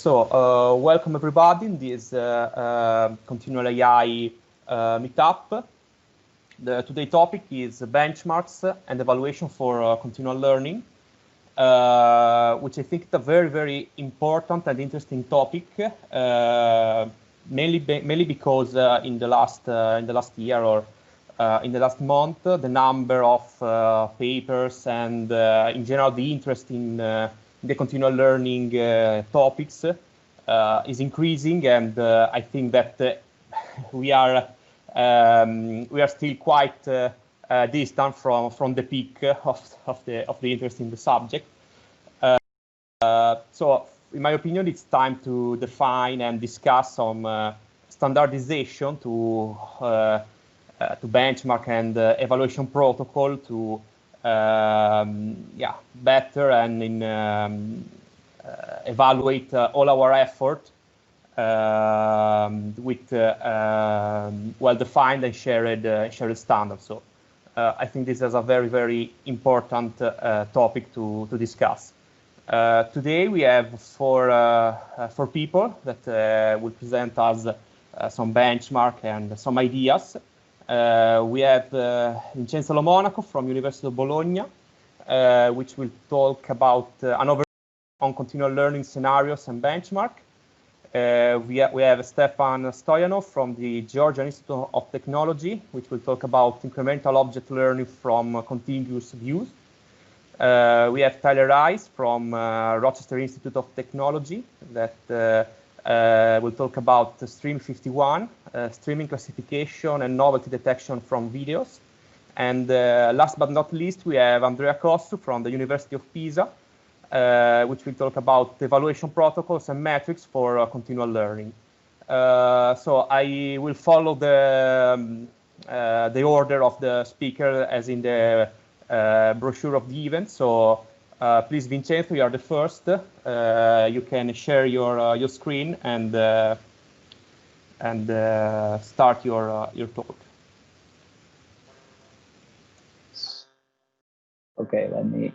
Welcome everybody in this Continual AI Meetup. The today topic is benchmarks and evaluation for continual learning, which I think is a very important and interesting topic. Mainly because in the last year or in the last month, the number of papers and in general the interest in the continual learning topics is increasing, and I think that we are still quite distant from the peak of the interest in the subject. So, in my opinion, it's time to define and discuss some standardization to benchmark and evaluation protocol to better and evaluate all our effort with well-defined and shared standards. So I think this is a very important topic to discuss. Today we have four people that will present us some benchmark and some ideas. We have Vincenzo Lomonaco from University of Bologna, which will talk about an overview on continual learning scenarios and benchmark. We have Stefan Stojanov from the Georgian Institute of Technology, which will talk about incremental object learning from contiguous views. We have Tyler Rice from Rochester Institute of Technology that we'll talk about Stream 51, streaming classification and novelty detection from videos. And last but not least, we have Andrea Cossu from the University of Pisa, which will talk about evaluation protocols and metrics for continual learning. So I will follow the order of the speaker as in the brochure of the event. So please, Vincenzo, you are the first. You can share your screen and start your talk. Okay, let me.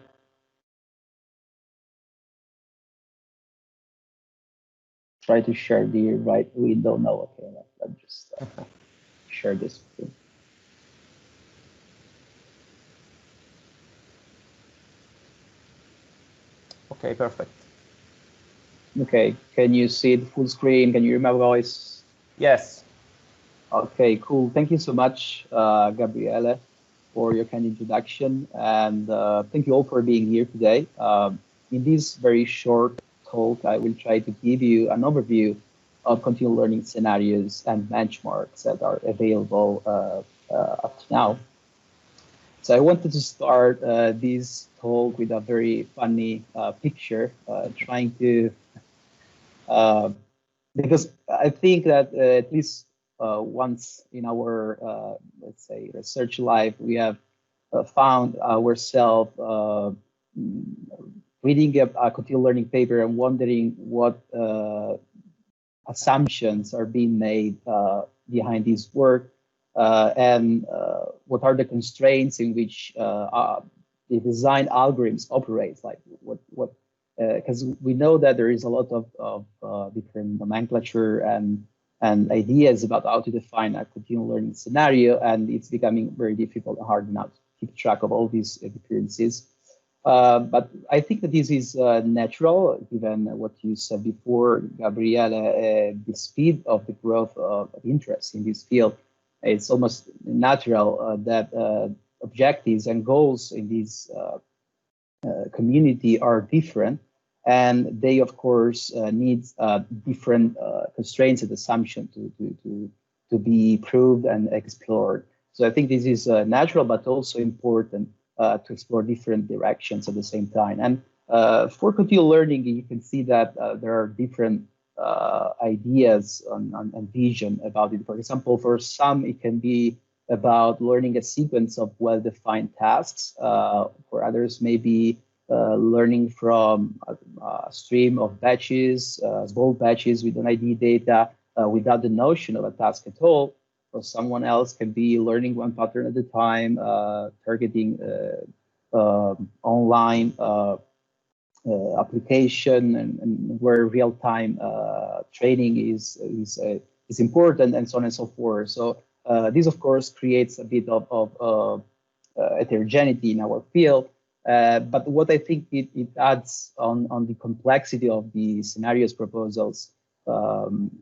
Try to share the right window. No, okay, let's just share this. Okay, perfect. Okay, can you see the full screen? Can you hear my voice? Yes. Okay, cool. Thank you so much, Gabriele, for your kind introduction, and thank you all for being here today. In this very short talk, I will try to give you an overview of continual learning scenarios and benchmarks that are available up to now. So I wanted to start this talk with a very funny picture, trying to, because I think that at least once in our, let's say, research life, we have found ourselves reading a continual learning paper and wondering what assumptions are being made behind this work, and what are the constraints in which the design algorithms operate, like what because we know that there is a lot of different nomenclature and ideas about how to define a continual learning scenario, and it's becoming very difficult and hard now to keep track of all these differences. But I think that this is natural, given what you said before, Gabriele, the speed of the growth of interest in this field. It's almost natural that objectives and goals in this community are different, and they, of course, need different constraints and assumptions to be proved and explored. So I think this is natural, but also important to explore different directions at the same time. And for continual learning, you can see that there are different ideas and vision about it. For example, for some, it can be about learning a sequence of well-defined tasks. For others, maybe learning from a stream of batches, small batches with an ID data without the notion of a task at all. Or someone else can be learning one pattern at a time, targeting online application and where real-time training is important, and so on and so forth. So this, of course, creates a bit of heterogeneity in our field. But what I think it adds on the complexity of the scenarios proposals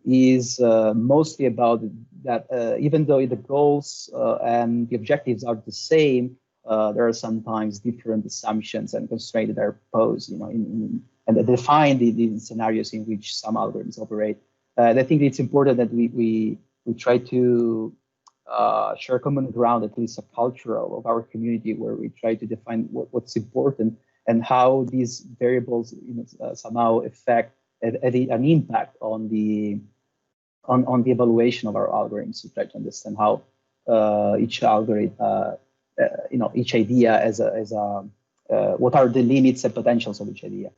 is mostly about that even though the goals and the objectives are the same, there are sometimes different assumptions and constraints that are posed, and that define the scenarios in which some algorithms operate. And I think it's important that we try to share common ground, at least a culture of our community, where we try to define what's important and how these variables somehow affect an impact on the evaluation of our algorithms. To try to understand how each algorithm, each idea as a what are the limits and potentials of each idea.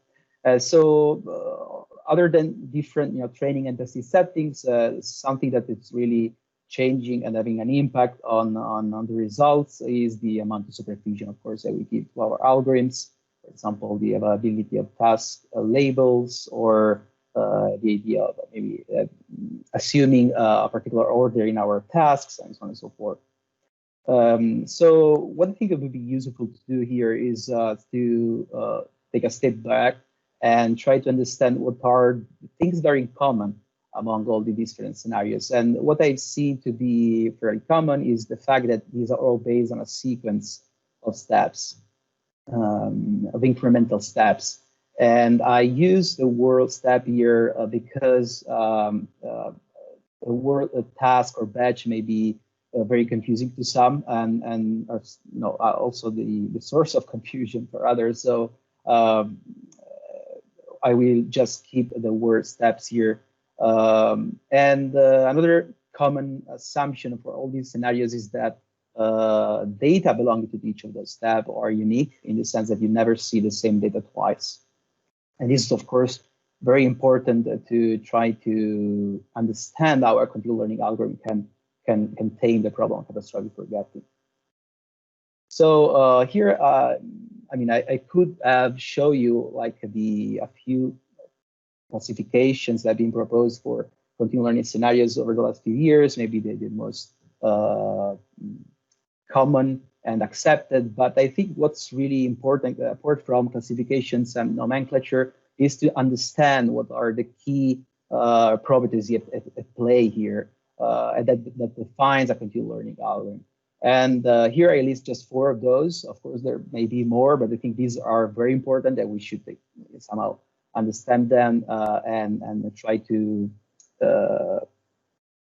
So other than different training and testing settings, something that is really changing and having an impact on the results is the amount of supervision, of course, that we give to our algorithms. For example, the availability of task labels, or the idea of maybe assuming a particular order in our tasks, and so on and so forth. So what I think it would be useful to do here is to take a step back and try to understand what are things that are in common among all the different scenarios. And what I've seen to be fairly common is the fact that these are all based on a sequence of steps, of incremental steps. And I use the word step here because the word task or batch may be very confusing to some, and also the source of confusion for others. So I will just keep the word steps here. Another common assumption for all these scenarios is that data belonging to each of those steps are unique, in the sense that you never see the same data twice. And this is, of course, very important to try to understand how a continual learning algorithm can contain the problem of catastrophic forgetting. So here, I could show you like a few classifications that have been proposed for continual learning scenarios over the last few years, maybe the most common and accepted. But I think what's really important, apart from classifications and nomenclature, is to understand what are the key properties at play here, and that defines a continual learning algorithm. And here I list just 4 of those. Of course, there may be more, but I think these are very important that we should somehow understand them and try to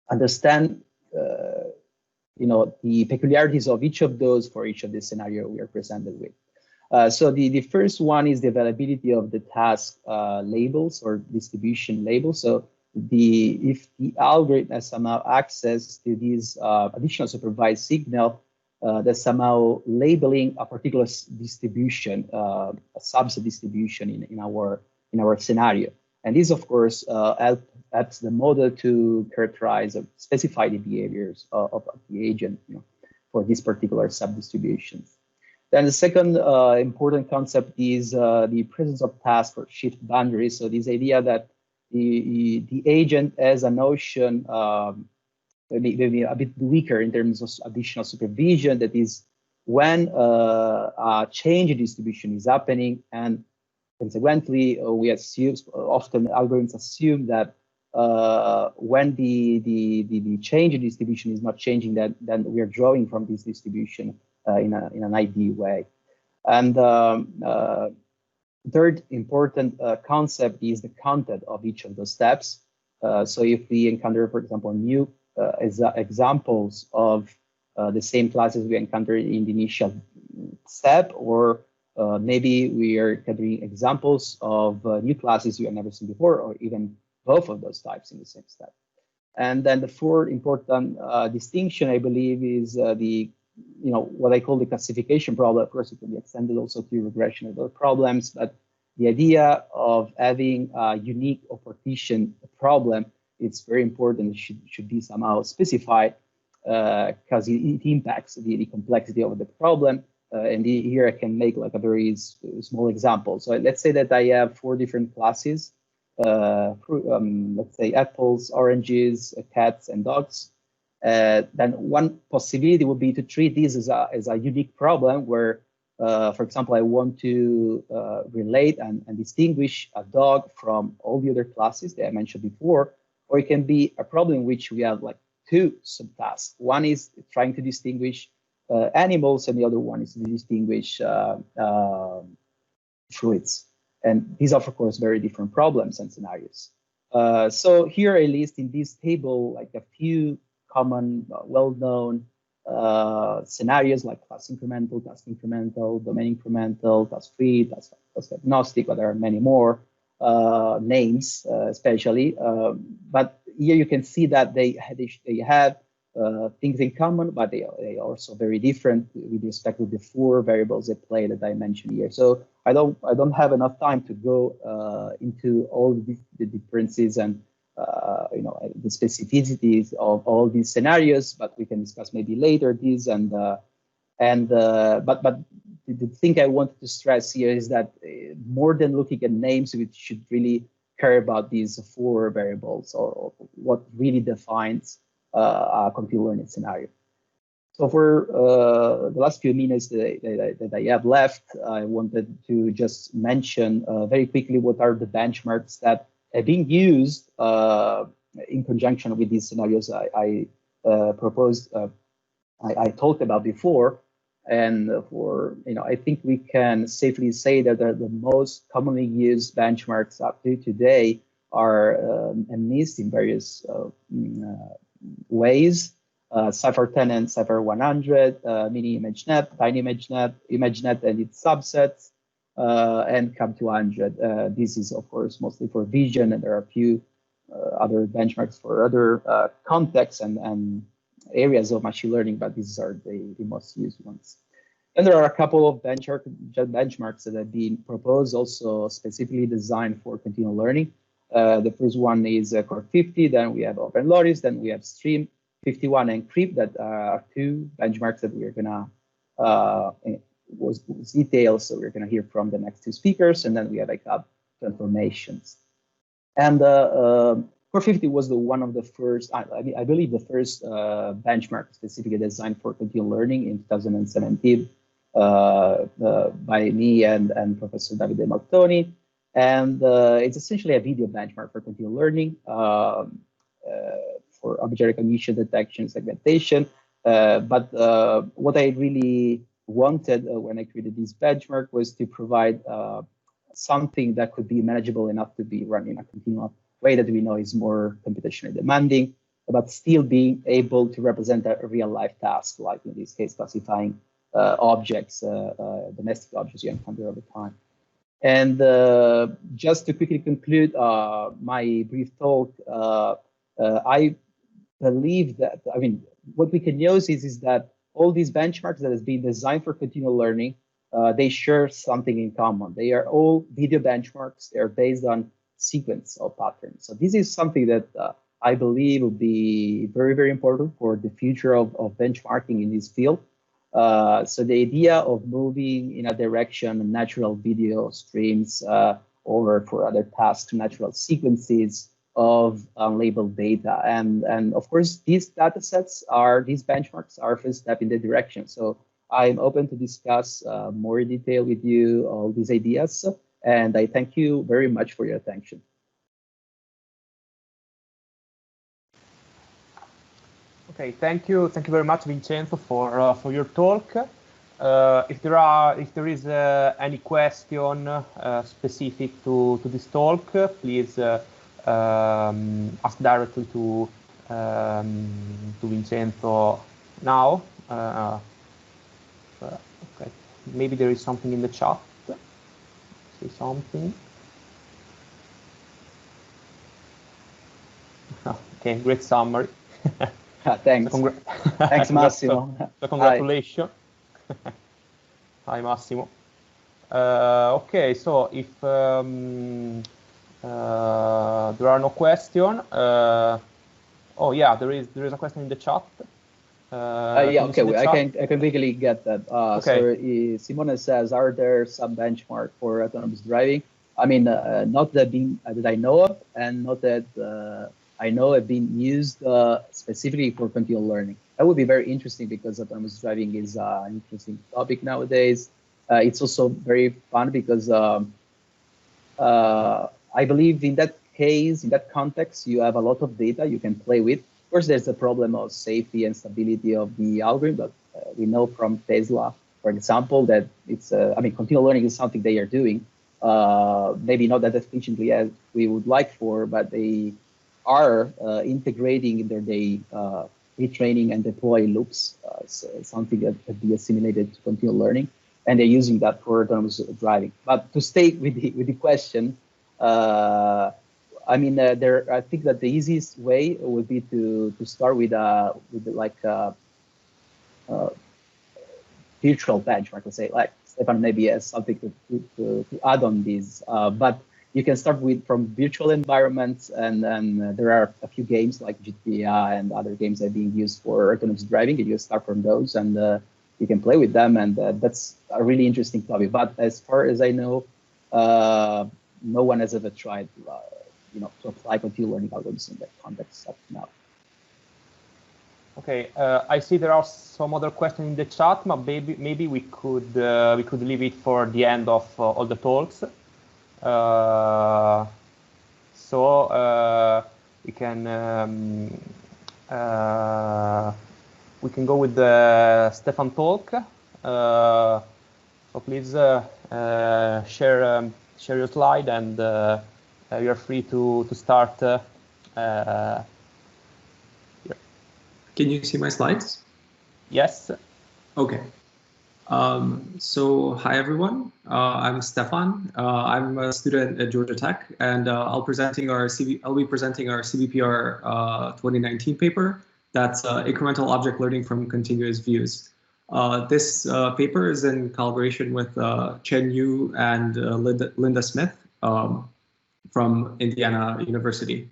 understand the peculiarities of each of those for each of the scenario we are presented with. So the first one is the availability of the task labels or distribution labels. So if the algorithm has somehow access to these additional supervised signal, that's somehow labeling a particular distribution, a subset distribution in our scenario. And this, of course, helps the model to characterize or specify the behaviors of the agent for these particular sub-distributions. Then the second important concept is the presence of task or shift boundaries. So this idea that the agent has a notion, maybe a bit weaker in terms of additional supervision, that is when a change in distribution is happening, and consequently we assume, often algorithms assume that when the change in distribution is not changing, then we are drawing from this distribution in an ID way. And third important concept is the content of each of those steps. So if we encounter, for example, new examples of the same classes we encountered in the initial step, or maybe we are gathering examples of new classes we have never seen before, or even both of those types in the same step. And then the fourth important distinction, I believe, is what I call the classification problem. Of course, it can be extended also to regression and other problems, but the idea of having a unique or partition problem, it's very important. It should be somehow specified because it impacts the complexity of the problem. And here I can make like a very small example. So let's say that I have 4 different classes, let's say apples, oranges, cats, and dogs. Then one possibility would be to treat this as a unique problem where, for example, I want to relate and distinguish a dog from all the other classes that I mentioned before, or it can be a problem in which we have like 2 subtasks. One is trying to distinguish animals, and the other one is to distinguish fruits. And these are, of course, very different problems and scenarios. So here I list in this table like a few common, well-known scenarios like task incremental, domain incremental, task free, task agnostic, but there are many more names, especially. But here you can see that they have things in common, but they are also very different with respect to the 4 variables at play that I mentioned here. So I don't have enough time to go into all the differences and the specificities of all these scenarios, but we can discuss maybe later these. But the thing I wanted to stress here is that more than looking at names, we should really care about these 4 variables or what really defines a continual learning scenario. So for the last few minutes that I have left, I wanted to just mention very quickly what are the benchmarks that are being used in conjunction with these scenarios I proposed, I talked about before. And I think we can safely say that the most commonly used benchmarks up to today are enlisted in various ways. Cypher10 and Cypher100, mini ImageNet, tiny ImageNet and its subsets, and CAM200. This is, of course, mostly for vision, and there are a few other benchmarks for other contexts and areas of machine learning, but these are the most used ones. And there are a couple of benchmarks that have been proposed, also specifically designed for continual learning. The first one is Core 50, then we have OpenLoris, then we have Stream 51 and Creep, that are 2 benchmarks that we're gonna was detailed, so we're gonna hear from the next 2 speakers, and then we have ICAP transformations. And Core 50 was one of the first, I believe the first benchmark specifically designed for continual learning in 2017 by me and Professor Davide Maltoni. And it's essentially a video benchmark for continual learning for object recognition, detection, segmentation. But what I really wanted when I created this benchmark was to provide something that could be manageable enough to be run in a continual way that we know is more computationally demanding, but still being able to represent a real life task, like in this case, classifying objects, domestic objects you encounter over time. And just to quickly conclude my brief talk, I believe that, what we can use is that all these benchmarks that has been designed for continual learning, they share something in common. They are all video benchmarks. They are based on sequence of patterns. So this is something that I believe will be very, very important for the future of benchmarking in this field. So the idea of moving in a direction, natural video streams, or for other tasks, natural sequences of unlabeled data. And of course, these data sets these benchmarks are first step in the direction. So I'm open to discuss more in detail with you all these ideas. And I thank you very much for your attention. Okay, thank you very much, Vincenzo, for your talk. If there is any question specific to this talk, please ask directly to Vincenzo now. Okay, maybe there is something in the chat. See something. Okay, great summary. Thanks. So Thanks, Massimo. So congratulations. Hi, Massimo. Okay, so if there are no questions, oh yeah, there is a question in the chat. Yeah, okay, I can quickly get that. Okay. So Simone says, are there some benchmark for autonomous driving? I mean, not that I know of, and not that I know have been used specifically for continual learning. That would be very interesting because autonomous driving is an interesting topic nowadays. It's also very fun because I believe in that case, in that context, you have a lot of data you can play with. Of course, there's a problem of safety and stability of the algorithm, but we know from Tesla, for example, that it's, I mean, continual learning is something they are doing, maybe not that efficiently as we would like for, but they are integrating in their day retraining and deploy loops, so something that can be assimilated to continual learning, and they're using that for autonomous driving. But to stay with the question, I mean, I think that the easiest way would be to start with like virtual benchmark. Let's say, like Stefan maybe has something to add on this, but you can start from virtual environments, and then there are a few games like GTA and other games that are being used for autonomous driving, and you start from those, and you can play with them, and that's a really interesting topic. But as far as I know, no one has ever tried to apply continual learning algorithms in that context up now. Okay, I see there are some other questions in the chat, but maybe we could leave it for the end of all the talks. So we can go with the Stefan talk. So please share your slide, and you are free to start. Can you see my slides? Yes. Okay. So hi everyone. I'm Stefan. I'm a student at Georgia Tech, and I'll be presenting our CBPR 2019 paper. That's incremental object learning from continuous views. This paper is in collaboration with Chen Yu and Linda Smith from Indiana University.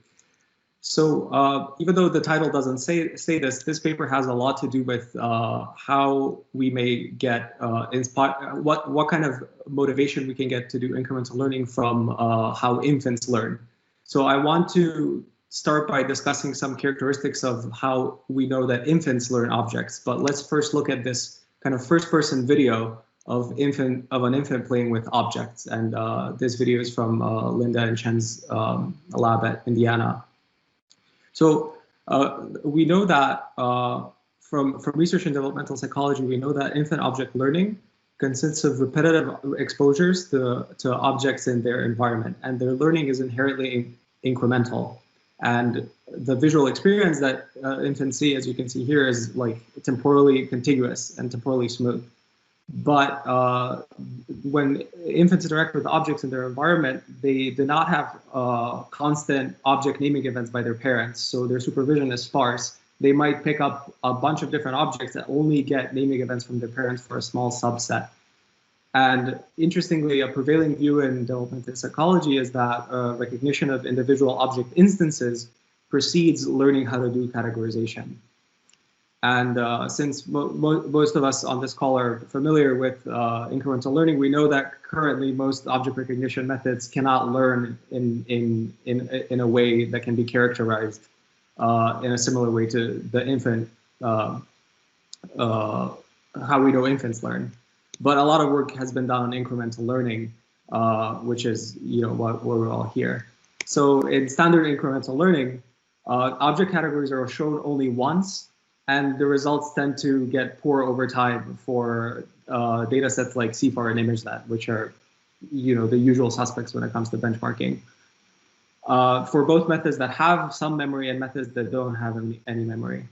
So even though the title doesn't say this, this paper has a lot to do with how we may get inspired, what kind of motivation we can get to do incremental learning from how infants learn. So I want to start by discussing some characteristics of how we know that infants learn objects. But let's first look at this kind of first-person video of an infant playing with objects. And this video is from Linda and Chen's lab at Indiana. So we know that from research in developmental psychology, we know that infant object learning consists of repetitive exposures to objects in their environment, and their learning is inherently incremental. And the visual experience that infants see, as you can see here, is like temporally contiguous and temporally smooth. But when infants interact with objects in their environment, they do not have constant object naming events by their parents, so their supervision is sparse. They might pick up a bunch of different objects that only get naming events from their parents for a small subset. And interestingly, a prevailing view in developmental psychology is that recognition of individual object instances precedes learning how to do categorization. And since most of us on this call are familiar with incremental learning, we know that currently most object recognition methods cannot learn in a way that can be characterized in a similar way to the infant, how we know infants learn. But a lot of work has been done on incremental learning, which is what we're all here. So in standard incremental learning, object categories are shown only once, and the results tend to get poor over time for data sets like CFAR and ImageNet, which are the usual suspects when it comes to benchmarking. For both methods that have some memory and methods that don't have any memory.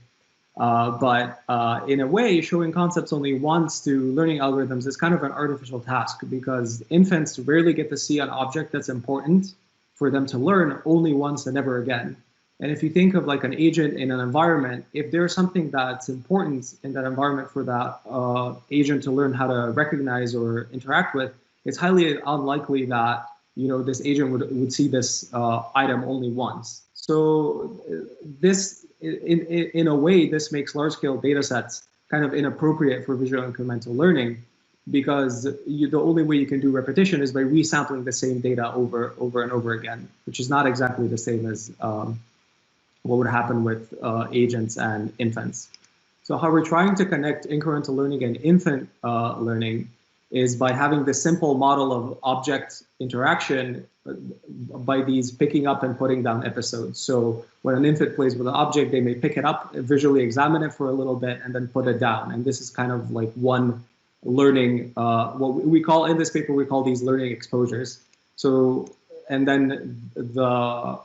But in a way, showing concepts only once to learning algorithms is kind of an artificial task, because infants rarely get to see an object that's important for them to learn only once and never again. And if you think of like an agent in an environment, if there's something that's important in that environment for that agent to learn how to recognize or interact with, it's highly unlikely that this agent would see this item only once. So this in a way, this makes large-scale data sets kind of inappropriate for visual incremental learning, because the only way you can do repetition is by resampling the same data over and over again, which is not exactly the same as what would happen with agents and infants. So how we're trying to connect incremental learning and infant learning is by having this simple model of object interaction by these picking up and putting down episodes. So when an infant plays with an object, they may pick it up, visually examine it for a little bit, and then put it down. And this is kind of like one learning, what we call in this paper, we call these learning exposures. So, and then the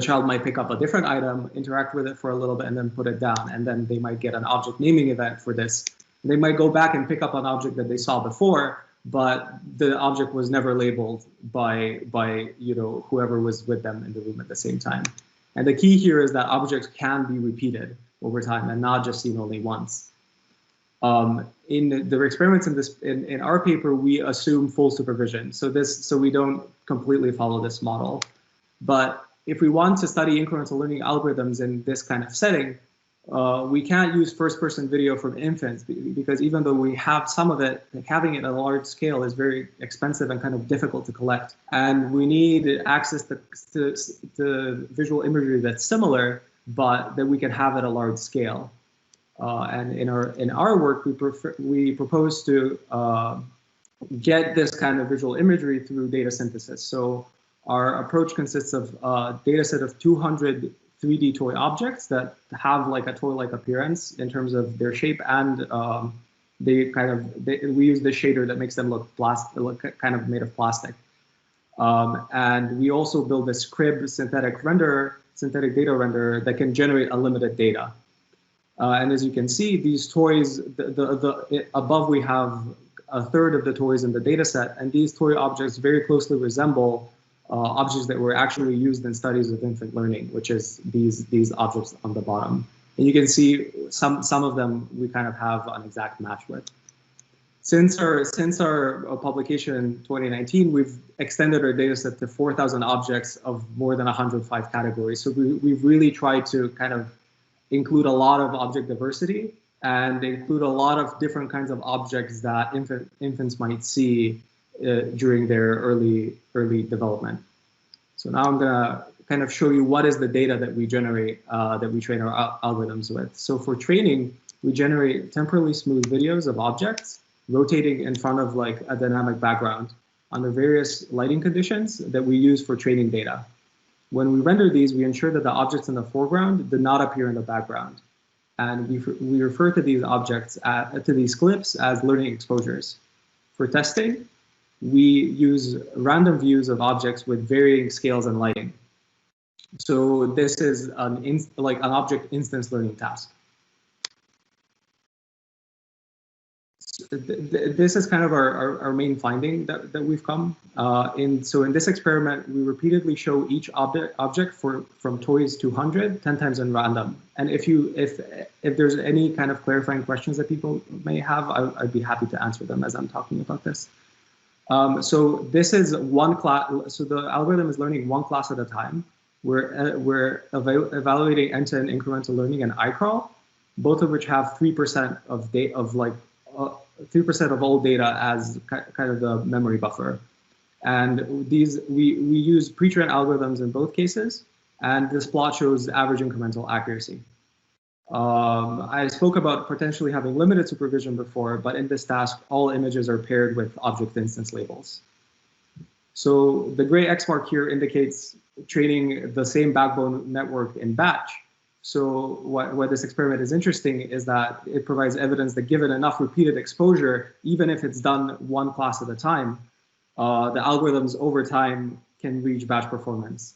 child might pick up a different item, interact with it for a little bit, and then put it down. And then they might get an object naming event for this. They might go back and pick up an object that they saw before, but the object was never labeled by whoever was with them in the room at the same time. And the key here is that objects can be repeated over time and not just seen only once. In the experiments in our paper, we assume full supervision. So we don't completely follow this model. But if we want to study incremental learning algorithms in this kind of setting, we can't use first-person video from infants, because even though we have some of it, like having it at a large scale is very expensive and kind of difficult to collect. And we need access to visual imagery that's similar, but that we can have at a large scale. And in our work, we propose to get this kind of visual imagery through data synthesis. So our approach consists of a data set of 200 3D toy objects that have like a toy-like appearance in terms of their shape, and we use the shader that makes them look kind of made of plastic. And we also build this crib synthetic data renderer that can generate unlimited data. And as you can see, these toys, above we have a third of the toys in the data set, and these toy objects very closely resemble objects that were actually used in studies of infant learning, which is these objects on the bottom. And you can see some of them we kind of have an exact match with. Since our publication in 2019, we've extended our data set to 4,000 objects of more than 105 categories. So we've really tried to kind of include a lot of object diversity and include a lot of different kinds of objects that infants might see during their early development. So now I'm gonna kind of show you what is the data that we generate, that we train our algorithms with. So for training, we generate temporally smooth videos of objects rotating in front of like a dynamic background under various lighting conditions that we use for training data. When we render these, we ensure that the objects in the foreground do not appear in the background. And we refer to these objects, to these clips as learning exposures. For testing, we use random views of objects with varying scales and lighting. So this is an object instance learning task. This is kind of our main finding that we've come. So in this experiment, we repeatedly show each object from toys to 100, 10 times in random. And if there's any kind of clarifying questions that people may have, I'd be happy to answer them as I'm talking about this. So this is one class. So the algorithm is learning one class at a time. We're evaluating end-to-end incremental learning and iCrawl, both of which have 3% of 3% of all data as kind of the memory buffer. And these we use pre-trained algorithms in both cases, and this plot shows average incremental accuracy. I spoke about potentially having limited supervision before, but in this task, all images are paired with object instance labels. So the gray X mark here indicates training the same backbone network in batch. So what this experiment is interesting is that it provides evidence that given enough repeated exposure, even if it's done one class at a time, the algorithms over time can reach batch performance.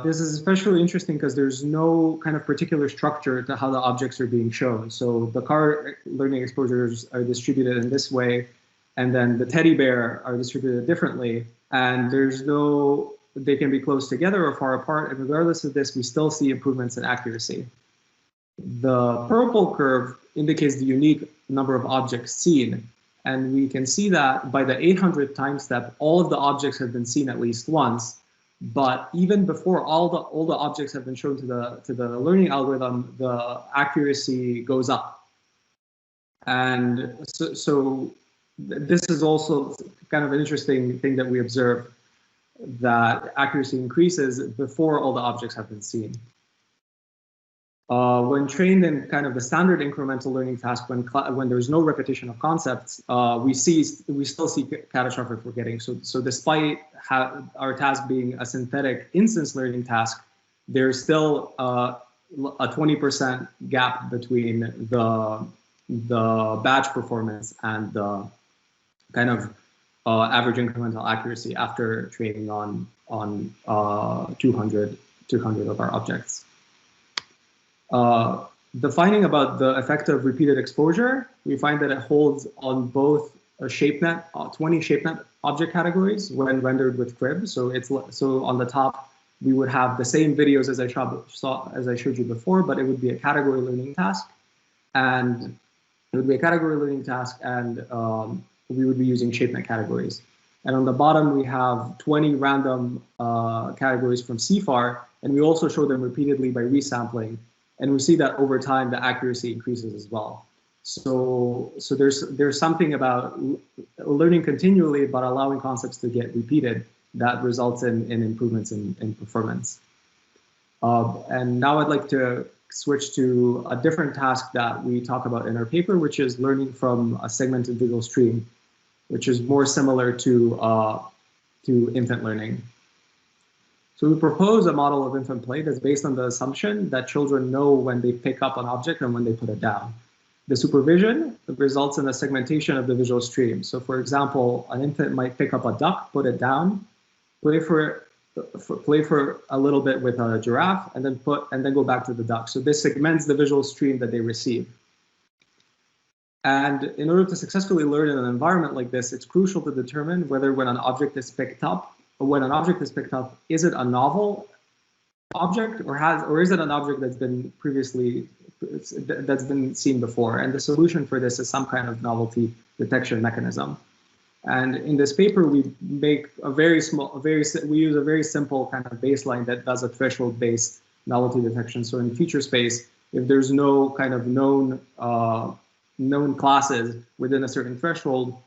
This is especially interesting because there's no kind of particular structure to how the objects are being shown. So the car learning exposures are distributed in this way, and then the teddy bear are distributed differently, and they can be close together or far apart, and regardless of this, we still see improvements in accuracy. The purple curve indicates the unique number of objects seen, and we can see that by the 800 time step, all of the objects have been seen at least once, But even before all the objects have been shown to the learning algorithm, the accuracy goes up. And so this is also kind of an interesting thing that we observe, that accuracy increases before all the objects have been seen. When trained in kind of the standard incremental learning task, when there's no repetition of concepts, we still see catastrophic forgetting. So despite our task being a synthetic instance learning task, there's still a 20% gap between the batch performance and the kind of average incremental accuracy after training on 200 of our objects. The finding about the effect of repeated exposure, we find that it holds on both a ShapeNet, 20 ShapeNet object categories when rendered with crib. So on the top, we would have the same videos as I showed you before, but it would be a category learning task, and we would be using ShapeNet categories. And on the bottom, we have 20 random categories from CFAR, and we also show them repeatedly by resampling. And we see that over time, the accuracy increases as well. So there's something about learning continually, but allowing concepts to get repeated that results in improvements in performance. And now I'd like to switch to a different task that we talk about in our paper, which is learning from a segmented visual stream, which is more similar to infant learning. So we propose a model of infant play that's based on the assumption that children know when they pick up an object and when they put it down. The supervision results in a segmentation of the visual stream. So for example, an infant might pick up a duck, put it down, play for a little bit with a giraffe, and then go back to the duck. So this segments the visual stream that they receive. And in order to successfully learn in an environment like this, it's crucial to determine whether when an object is picked up, is it a novel object or is it an object that's been seen before? And the solution for this is some kind of novelty detection mechanism. And in this paper, we make we use a very simple kind of baseline that does a threshold-based novelty detection. So in feature space, if there's no kind of known classes within a certain threshold,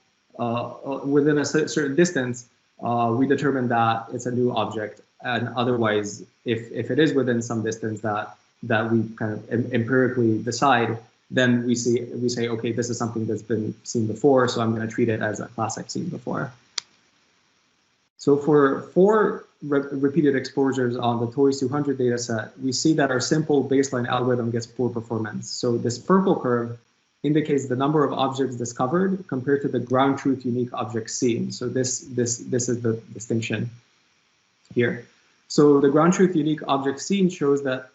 within a certain distance, we determine that it's a new object, and otherwise, if it is within some distance that we kind of empirically decide, then we say, okay, this is something that's been seen before, so I'm going to treat it as a class I've seen before. So for 4 repeated exposures on the Toys 200 data set, we see that our simple baseline algorithm gets poor performance. So this purple curve indicates the number of objects discovered compared to the ground truth unique objects seen. So this is the distinction here. So the ground truth unique object seen shows that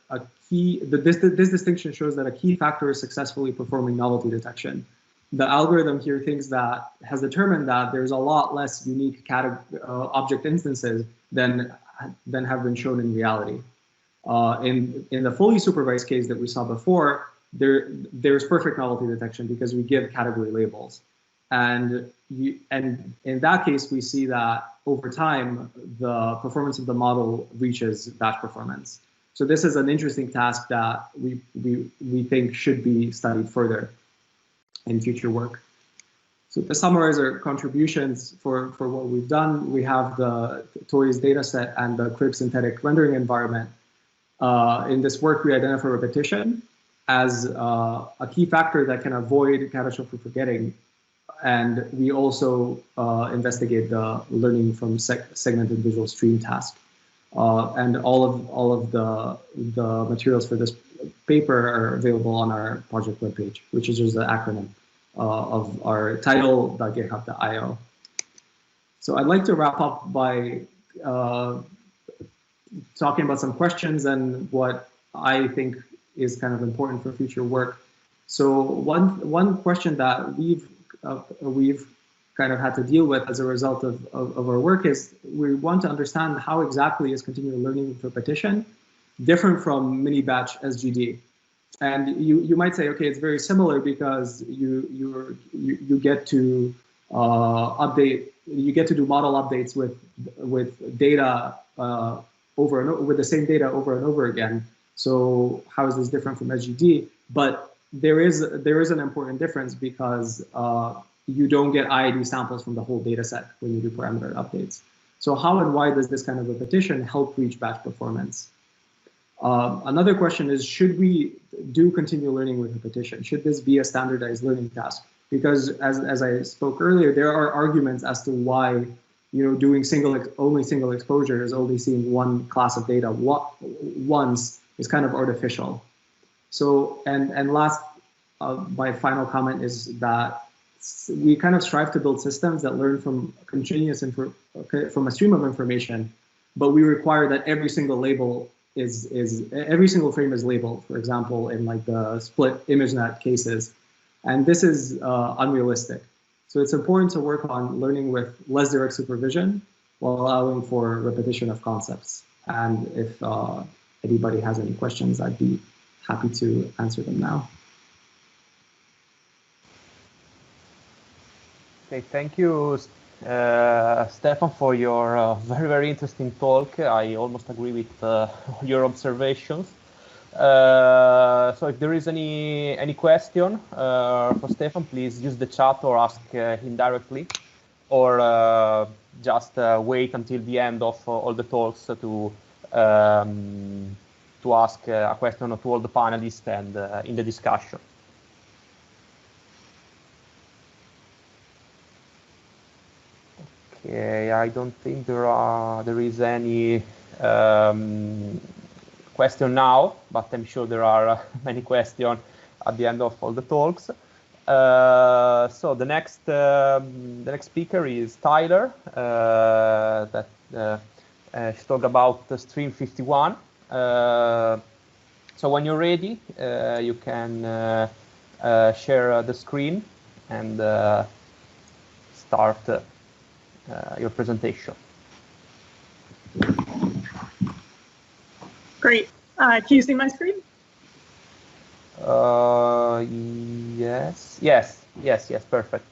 this distinction shows that a key factor is successfully performing novelty detection. The algorithm here has determined that there's a lot less unique object instances than have been shown in reality. In the fully supervised case that we saw before, there's perfect novelty detection because we give category labels. And in that case, we see that over time, the performance of the model reaches batch performance. So this is an interesting task that we think should be studied further in future work. So to summarize our contributions for what we've done, we have the Toys dataset and the crib synthetic rendering environment. In this work, we identify repetition as a key factor that can avoid catastrophic forgetting. And we also investigate the learning from segmented visual stream task. And all of the materials for this paper are available on our project webpage, which is just the acronym of our title.github.io. So I'd like to wrap up by talking about some questions and what I think is kind of important for future work. So one question that we've kind of had to deal with as a result of our work is we want to understand how exactly is continual learning with repetition different from mini batch SGD. And you might say, okay, it's very similar because you get to update you get to do model updates with data with the same data over and over again. So how is this different from SGD? But there is an important difference because you don't get IID samples from the whole data set when you do parameter updates. So how and why does this kind of repetition help reach batch performance? Another question is, should we do continual learning with repetition? Should this be a standardized learning task? Because as I spoke earlier, there are arguments as to why doing only single exposures, only seeing one class of data once is kind of artificial. So, and last, my final comment is that we kind of strive to build systems that learn from from a stream of information, but we require that every single label every single frame is labeled, for example, in like the split ImageNet cases. And this is unrealistic. So it's important to work on learning with less direct supervision while allowing for repetition of concepts. And if anybody has any questions, I'd be happy to answer them now. Okay, thank you, Stefan, for your very, very interesting talk. I almost agree with your observations. So if there is any question for Stefan, please use the chat or ask him directly, or just wait until the end of all the talks to ask a question to all the panelists and in the discussion. Okay, I don't think there is any question now, but I'm sure there are many questions at the end of all the talks. So the next speaker is Tyler. That she talked about the Stream 51. So when you're ready, you can share the screen and start your presentation. Great. Can you see my screen? Yes, perfect.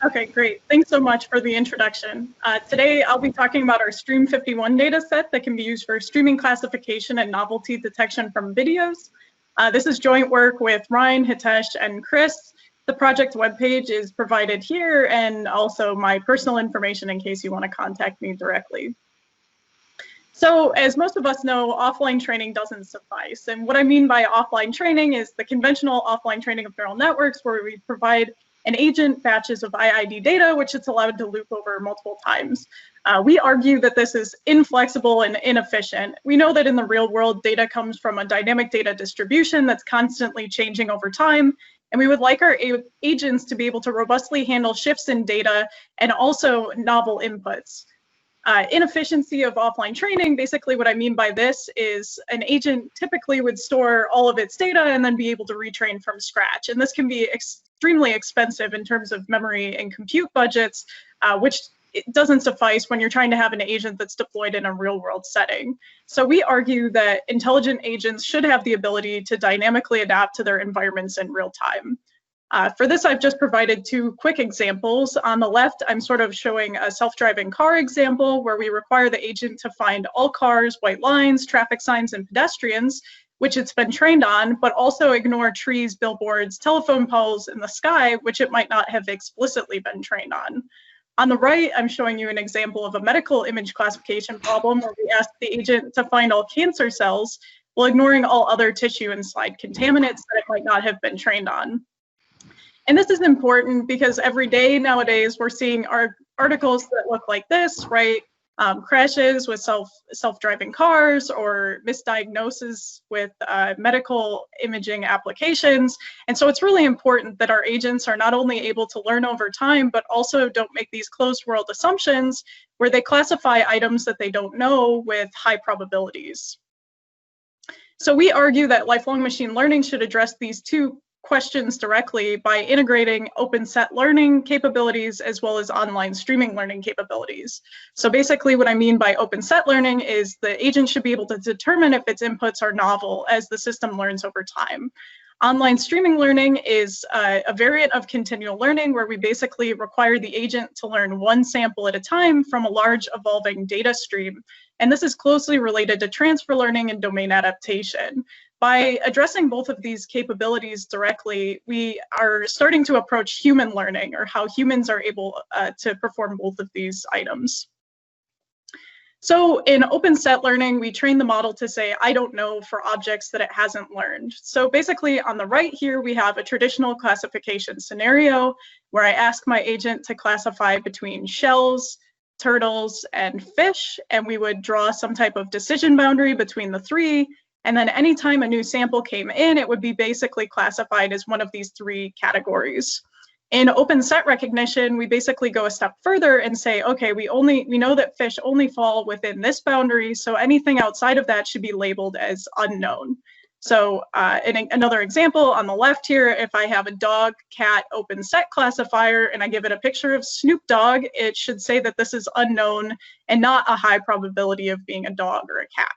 Okay, great. Thanks so much for the introduction. Today, I'll be talking about our Stream 51 data set that can be used for streaming classification and novelty detection from videos. This is joint work with Ryan, Hitesh, and Chris. The project webpage is provided here, and also my personal information in case you want to contact me directly. So as most of us know, offline training doesn't suffice. And what I mean by offline training is the conventional offline training of neural networks, where we provide an agent batches of IID data, which it's allowed to loop over multiple times. We argue that this is inflexible and inefficient. We know that in the real world, data comes from a dynamic data distribution that's constantly changing over time. And we would like our agents to be able to robustly handle shifts in data and also novel inputs. Inefficiency of offline training, basically what I mean by this is an agent typically would store all of its data and then be able to retrain from scratch. And this can be extremely expensive in terms of memory and compute budgets, which it doesn't suffice when you're trying to have an agent that's deployed in a real world setting. So we argue that intelligent agents should have the ability to dynamically adapt to their environments in real time. For this, I've just provided two quick examples. On the left, I'm sort of showing a self-driving car example where we require the agent to find all cars, white lines, traffic signs, and pedestrians, which it's been trained on, but also ignore trees, billboards, telephone poles in the sky, which it might not have explicitly been trained on. On the right, I'm showing you an example of a medical image classification problem where we ask the agent to find all cancer cells while ignoring all other tissue and slide contaminants that it might not have been trained on. And this is important because every day nowadays we're seeing articles that look like this, right? Crashes with self-driving cars or misdiagnosis with medical imaging applications. And so it's really important that our agents are not only able to learn over time, but also don't make these closed world assumptions where they classify items that they don't know with high probabilities. So we argue that lifelong machine learning should address these two questions directly by integrating open set learning capabilities as well as online streaming learning capabilities. So basically what I mean by open set learning is the agent should be able to determine if its inputs are novel as the system learns over time. Online streaming learning is a variant of continual learning where we basically require the agent to learn one sample at a time from a large evolving data stream. And this is closely related to transfer learning and domain adaptation. By addressing both of these capabilities directly, we are starting to approach human learning, or how humans are able to perform both of these items. So in open set learning, we train the model to say, I don't know, for objects that it hasn't learned. So basically on the right here, we have a traditional classification scenario where I ask my agent to classify between shells, turtles, and fish, and we would draw some type of decision boundary between the three. And then anytime a new sample came in, it would be basically classified as one of these three categories. In open set recognition, we basically go a step further and say, okay, we know that fish only fall within this boundary, so anything outside of that should be labeled as unknown. So in another example on the left here, if I have a dog, cat, open set classifier, and I give it a picture of Snoop Dogg, it should say that this is unknown and not a high probability of being a dog or a cat.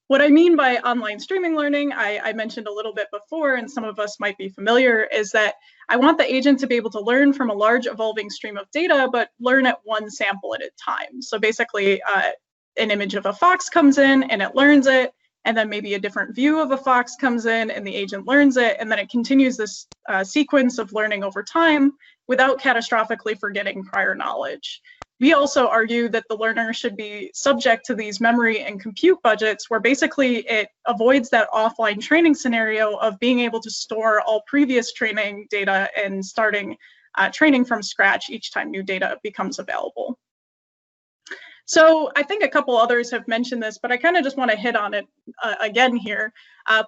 What I mean by online streaming learning, I mentioned a little bit before, and some of us might be familiar, is that I want the agent to be able to learn from a large evolving stream of data, but learn at one sample at a time. So basically, an image of a fox comes in and it learns it, and then maybe a different view of a fox comes in and the agent learns it, and then it continues this sequence of learning over time without catastrophically forgetting prior knowledge. We also argue that the learner should be subject to these memory and compute budgets where basically it avoids that offline training scenario of being able to store all previous training data and starting training from scratch each time new data becomes available. So I think a couple others have mentioned this, but I kind of just want to hit on it again here.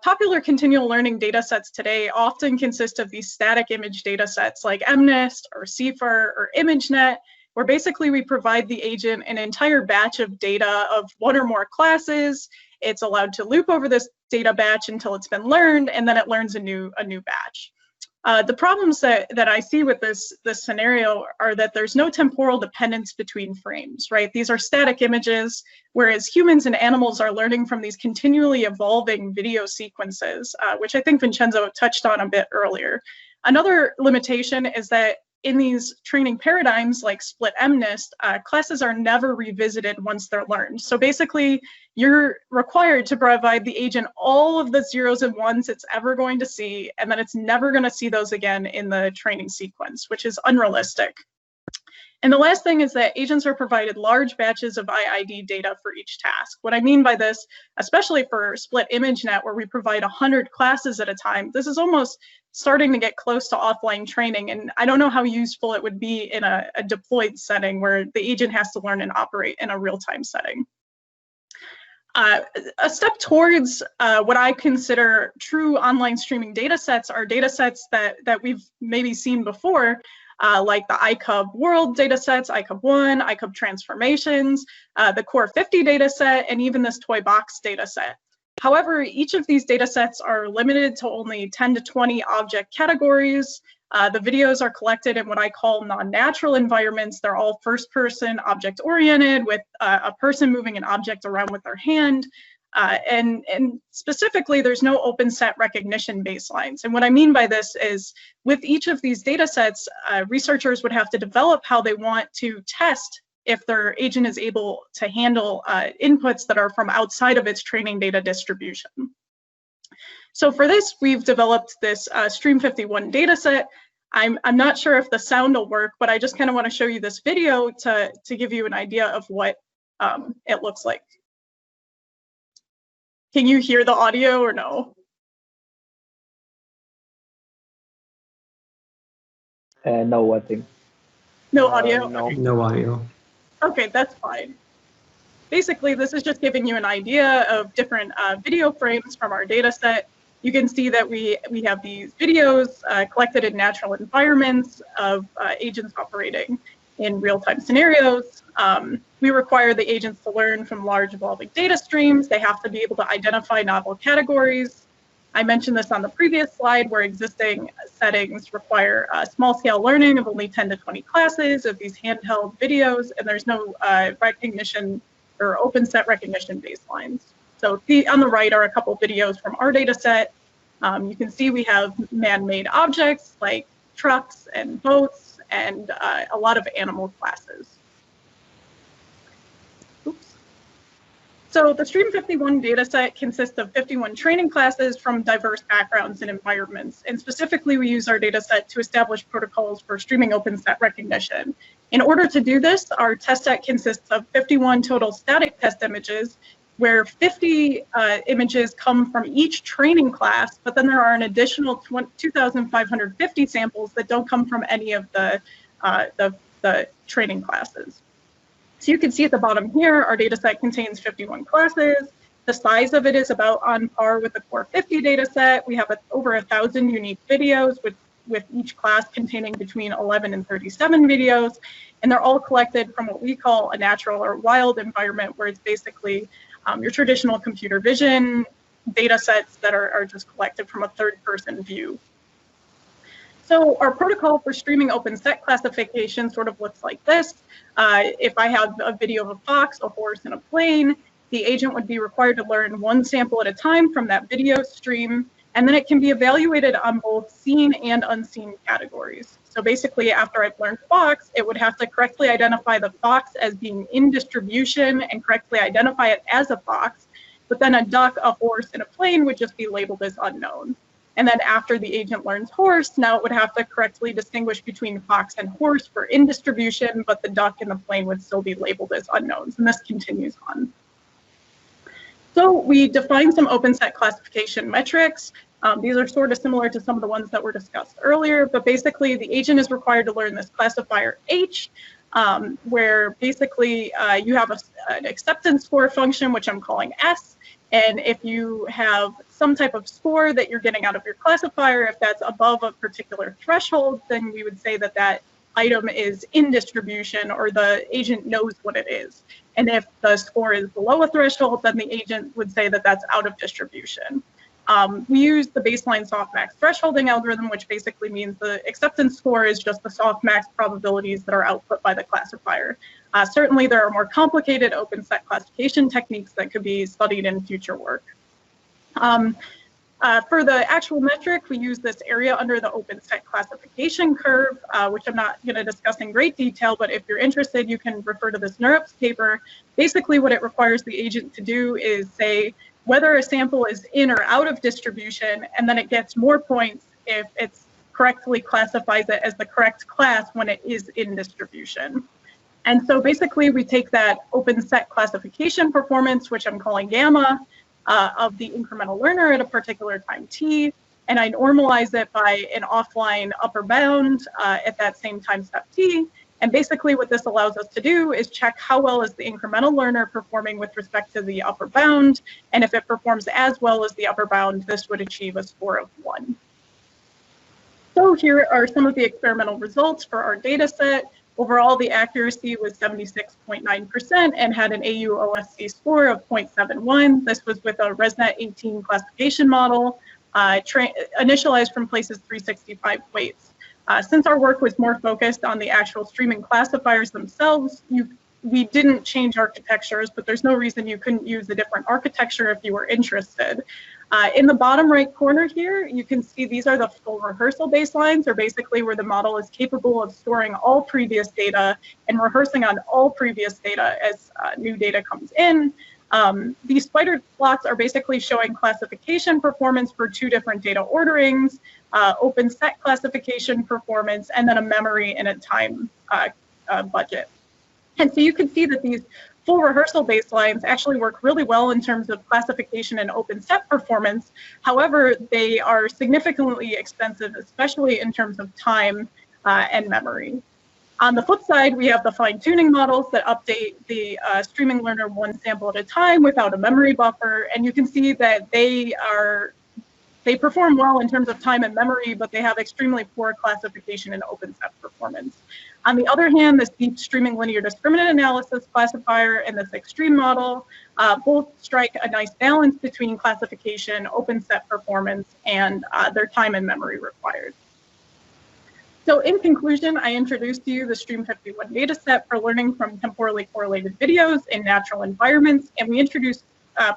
Popular continual learning data sets today often consist of these static image data sets like MNIST or CIFAR or ImageNet, where basically we provide the agent an entire batch of data of one or more classes. It's allowed to loop over this data batch until it's been learned, and then it learns a new batch. The problems that I see with this scenario are that there's no temporal dependence between frames, right? These are static images, whereas humans and animals are learning from these continually evolving video sequences, which I think Vincenzo touched on a bit earlier. Another limitation is that in these training paradigms like split MNIST, classes are never revisited once they're learned. So basically, you're required to provide the agent all of the zeros and ones it's ever going to see, and then it's never going to see those again in the training sequence, which is unrealistic. And the last thing is that agents are provided large batches of IID data for each task. What I mean by this, especially for split ImageNet, where we provide 100 classes at a time, this is almost starting to get close to offline training. And I don't know how useful it would be in a deployed setting where the agent has to learn and operate in a real-time setting. A step towards what I consider true online streaming data sets are data sets that we've maybe seen before, like the iCub World datasets, iCub 1, iCub Transformations, the Core 50 dataset, and even this Toy Box dataset. However, each of these datasets are limited to only 10 to 20 object categories. The videos are collected in what I call non-natural environments. They're all first-person, object-oriented, with a person moving an object around with their hand. And specifically, there's no open set recognition baselines. And what I mean by this is, with each of these data sets, researchers would have to develop how they want to test if their agent is able to handle inputs that are from outside of its training data distribution. So for this, we've developed this Stream 51 data set. I'm not sure if the sound will work, but I just kind of want to show you this video to give you an idea of what it looks like. Can you hear the audio or no? No, I think. No audio? No audio. Okay, that's fine. Basically, this is just giving you an idea of different video frames from our data set. You can see that we have these videos collected in natural environments of agents operating in real-time scenarios. We require the agents to learn from large evolving data streams. They have to be able to identify novel categories. I mentioned this on the previous slide, where existing settings require small-scale learning of only 10 to 20 classes of these handheld videos, and there's no recognition or open set recognition baselines. So on the right are a couple videos from our data set. You can see we have man-made objects like trucks and boats and a lot of animal classes. Oops. So the Stream 51 dataset consists of 51 training classes from diverse backgrounds and environments. And specifically, we use our dataset to establish protocols for streaming open set recognition. In order to do this, our test set consists of 51 total static test images, where 50 images come from each training class, but then there are an additional 2,550 samples that don't come from any of the training classes. So you can see at the bottom here, our data set contains 51 classes. The size of it is about on par with the Core 50 data set. We have over 1,000 unique videos with each class containing between 11 and 37 videos. And they're all collected from what we call a natural or wild environment, where it's basically your traditional computer vision data sets that are just collected from a third-person view. So our protocol for streaming open set classification sort of looks like this. If I have a video of a fox, a horse, and a plane, the agent would be required to learn one sample at a time from that video stream, and then it can be evaluated on both seen and unseen categories. So basically, after I've learned fox, it would have to correctly identify the fox as being in distribution and correctly identify it as a fox, but then a duck, a horse, and a plane would just be labeled as unknown. And then after the agent learns horse, now it would have to correctly distinguish between fox and horse for in distribution, but the duck and the plane would still be labeled as unknowns, and this continues on. So we define some open set classification metrics. These are sort of similar to some of the ones that were discussed earlier, but basically the agent is required to learn this classifier H, where basically you have an acceptance score function, which I'm calling S. And if you have some type of score that you're getting out of your classifier, if that's above a particular threshold, then we would say that that item is in distribution, or the agent knows what it is. And if the score is below a threshold, then the agent would say that that's out of distribution. We use the baseline softmax thresholding algorithm, which basically means the acceptance score is just the softmax probabilities that are output by the classifier. Certainly, there are more complicated open set classification techniques that could be studied in future work. For the actual metric, we use this area under the open set classification curve, which I'm not going to discuss in great detail, but if you're interested, you can refer to this NeurIPS paper. Basically, what it requires the agent to do is say whether a sample is in or out of distribution, and then it gets more points if it correctly classifies it as the correct class when it is in distribution. And so basically, we take that open set classification performance, which I'm calling gamma, of the incremental learner at a particular time t, and I normalize it by an offline upper bound at that same time step t. And basically what this allows us to do is check how well is the incremental learner performing with respect to the upper bound, and if it performs as well as the upper bound, this would achieve a score of 1. So here are some of the experimental results for our data set. Overall, the accuracy was 76.9% and had an AU-OSC score of 0.71. This was with a ResNet 18 classification model, initialized from places 365 weights. Since our work was more focused on the actual streaming classifiers themselves, we didn't change architectures, but there's no reason you couldn't use a different architecture if you were interested. In the bottom right corner here, you can see these are the full rehearsal baselines, or basically where the model is capable of storing all previous data and rehearsing on all previous data as new data comes in. These spider plots are basically showing classification performance for 2 different data orderings, open set classification performance, and then a memory and a time budget. And so you can see that these full rehearsal baselines actually work really well in terms of classification and open set performance. However, they are significantly expensive, especially in terms of time and memory. On the flip side, we have the fine-tuning models that update the streaming learner 1 sample at a time without a memory buffer, and you can see that they perform well in terms of time and memory, but they have extremely poor classification and open set performance. On the other hand, this deep streaming linear discriminant analysis classifier and this extreme model both strike a nice balance between classification, open set performance, and their time and memory required. So in conclusion, I introduced to you the Stream 51 dataset for learning from temporally correlated videos in natural environments, and we introduced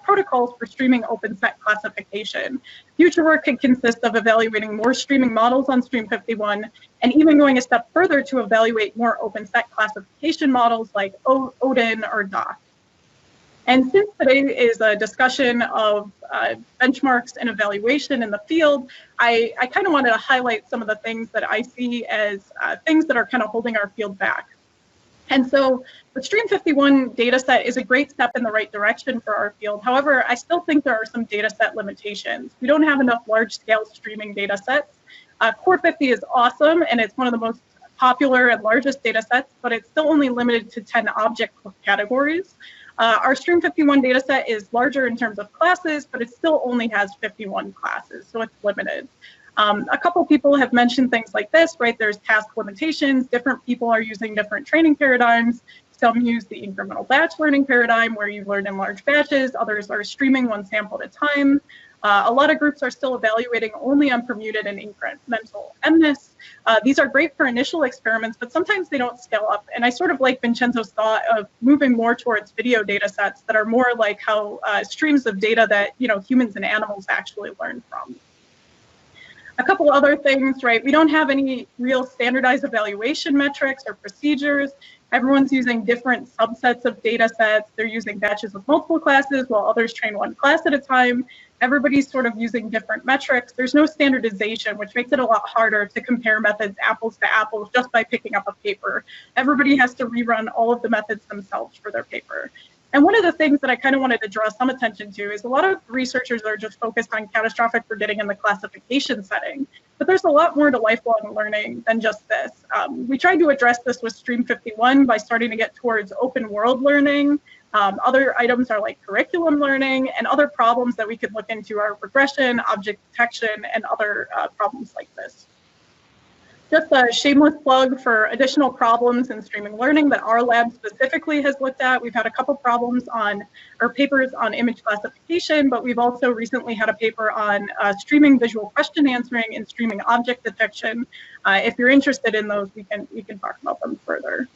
protocols for streaming open set classification. Future work could consist of evaluating more streaming models on Stream 51, and even going a step further to evaluate more open set classification models like Odin or DOC. And since today is a discussion of benchmarks and evaluation in the field, I kind of wanted to highlight some of the things that I see as things that are kind of holding our field back. And so the Stream 51 dataset is a great step in the right direction for our field. However, I still think there are some dataset limitations. We don't have enough large-scale streaming datasets. Core 50 is awesome, and it's one of the most popular and largest datasets, but it's still only limited to 10 object categories. Our Stream 51 dataset is larger in terms of classes, but it still only has 51 classes, so it's limited. A couple people have mentioned things like this, right? There's task limitations. Different people are using different training paradigms. Some use the incremental batch learning paradigm where you learn in large batches. Others are streaming one sample at a time. A lot of groups are still evaluating only on permuted and incremental MNIST. These are great for initial experiments, but sometimes they don't scale up. And I sort of like Vincenzo's thought of moving more towards video data sets that are more like how streams of data that humans and animals actually learn from. A couple other things, right? We don't have any real standardized evaluation metrics or procedures. Everyone's using different subsets of data sets. They're using batches of multiple classes while others train one class at a time. Everybody's sort of using different metrics. There's no standardization, which makes it a lot harder to compare methods apples to apples just by picking up a paper. Everybody has to rerun all of the methods themselves for their paper. And one of the things that I kind of wanted to draw some attention to is a lot of researchers are just focused on catastrophic forgetting in the classification setting, but there's a lot more to lifelong learning than just this. We tried to address this with Stream 51 by starting to get towards open world learning. Other items are like curriculum learning, and other problems that we could look into are regression, object detection, and other problems like this. Just a shameless plug for additional problems in streaming learning that our lab specifically has looked at. We've had a couple problems on, or papers on image classification, but we've also recently had a paper on streaming visual question answering and streaming object detection. If you're interested in those, we can talk about them further.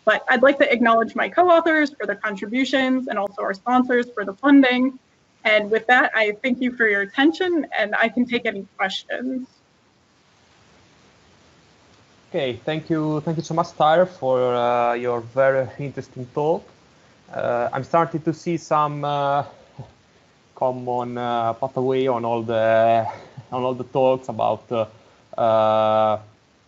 But I'd like to acknowledge my co-authors for their contributions and also our sponsors for the funding. And with that, I thank you for your attention, and I can take any questions. Okay, thank you so much, Tyler, for your very interesting talk. I'm starting to see some common pathway on all the talks about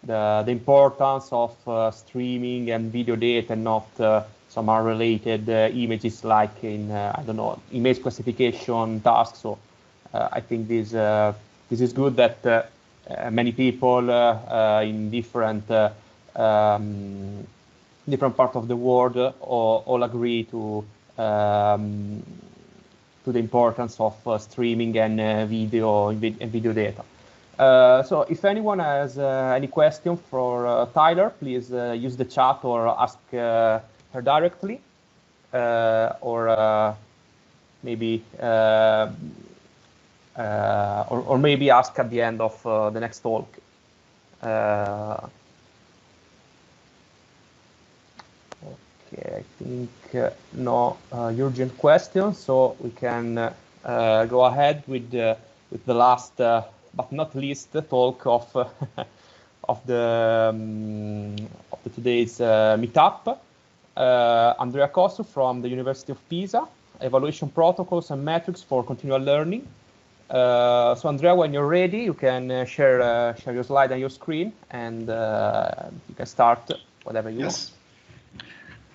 the importance of streaming and video data, and not some unrelated images like in I don't know, image classification tasks. So I think this is good that many people in different parts of the world all agree to the importance of streaming and video data. So if anyone has any question for Tyler, please use the chat or ask her directly, or maybe ask at the end of the next talk. Okay, I think no urgent questions, so we can go ahead with the last but not least talk of today's meetup. Andrea Cossu from the University of Pisa, evaluation protocols and metrics for continual learning. So Andrea, when you're ready, you can share your slide on your screen, and you can start whatever you want.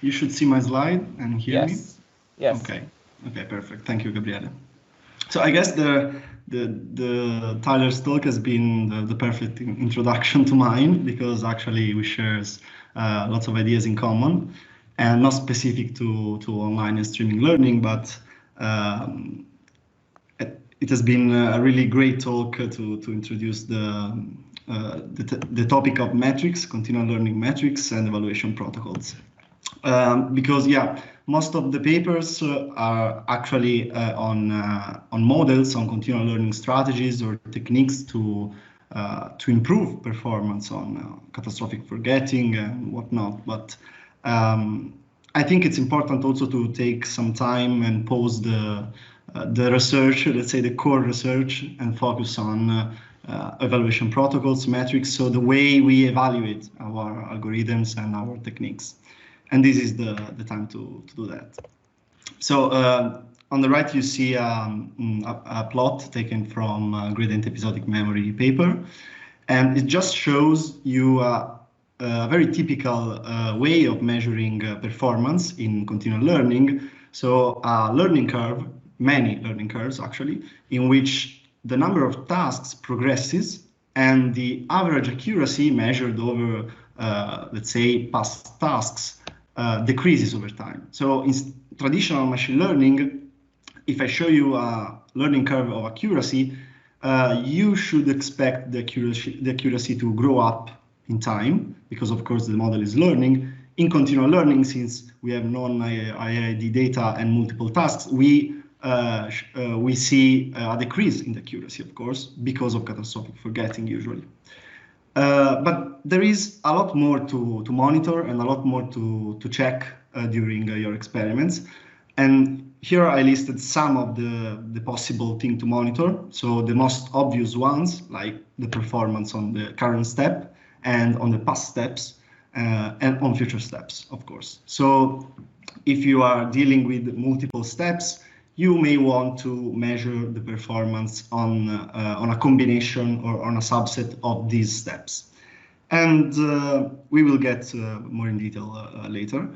You should see my slide and hear me? Yes. Okay, perfect. Thank you, Gabriele. So I guess the Tyler's talk has been the perfect introduction to mine, because actually we share lots of ideas in common, and not specific to online and streaming learning, but it has been a really great talk to introduce the topic of metrics, continual learning metrics, and evaluation protocols. Because most of the papers are actually on models, on continual learning strategies or techniques to improve performance on catastrophic forgetting and whatnot. But I think it's important also to take some time and pause the research, let's say the core research, and focus on evaluation protocols, metrics, so the way we evaluate our algorithms and our techniques. And this is the time to do that. So on the right, you see a plot taken from Gradient Episodic Memory paper, and it just shows you a very typical way of measuring performance in continual learning. So a learning curve, many learning curves actually, in which the number of tasks progresses and the average accuracy measured over, let's say, past tasks decreases over time. So in traditional machine learning, if I show you a learning curve of accuracy, you should expect the accuracy to grow up in time, because of course the model is learning. In continual learning, since we have non-IID data and multiple tasks, we see a decrease in the accuracy, of course, because of catastrophic forgetting usually. But there is a lot more to monitor and a lot more to check during your experiments. And here I listed some of the possible things to monitor. So the most obvious ones, like the performance on the current step and on the past steps and on future steps, of course. So if you are dealing with multiple steps, you may want to measure the performance on a combination or on a subset of these steps. And we will get more in detail later.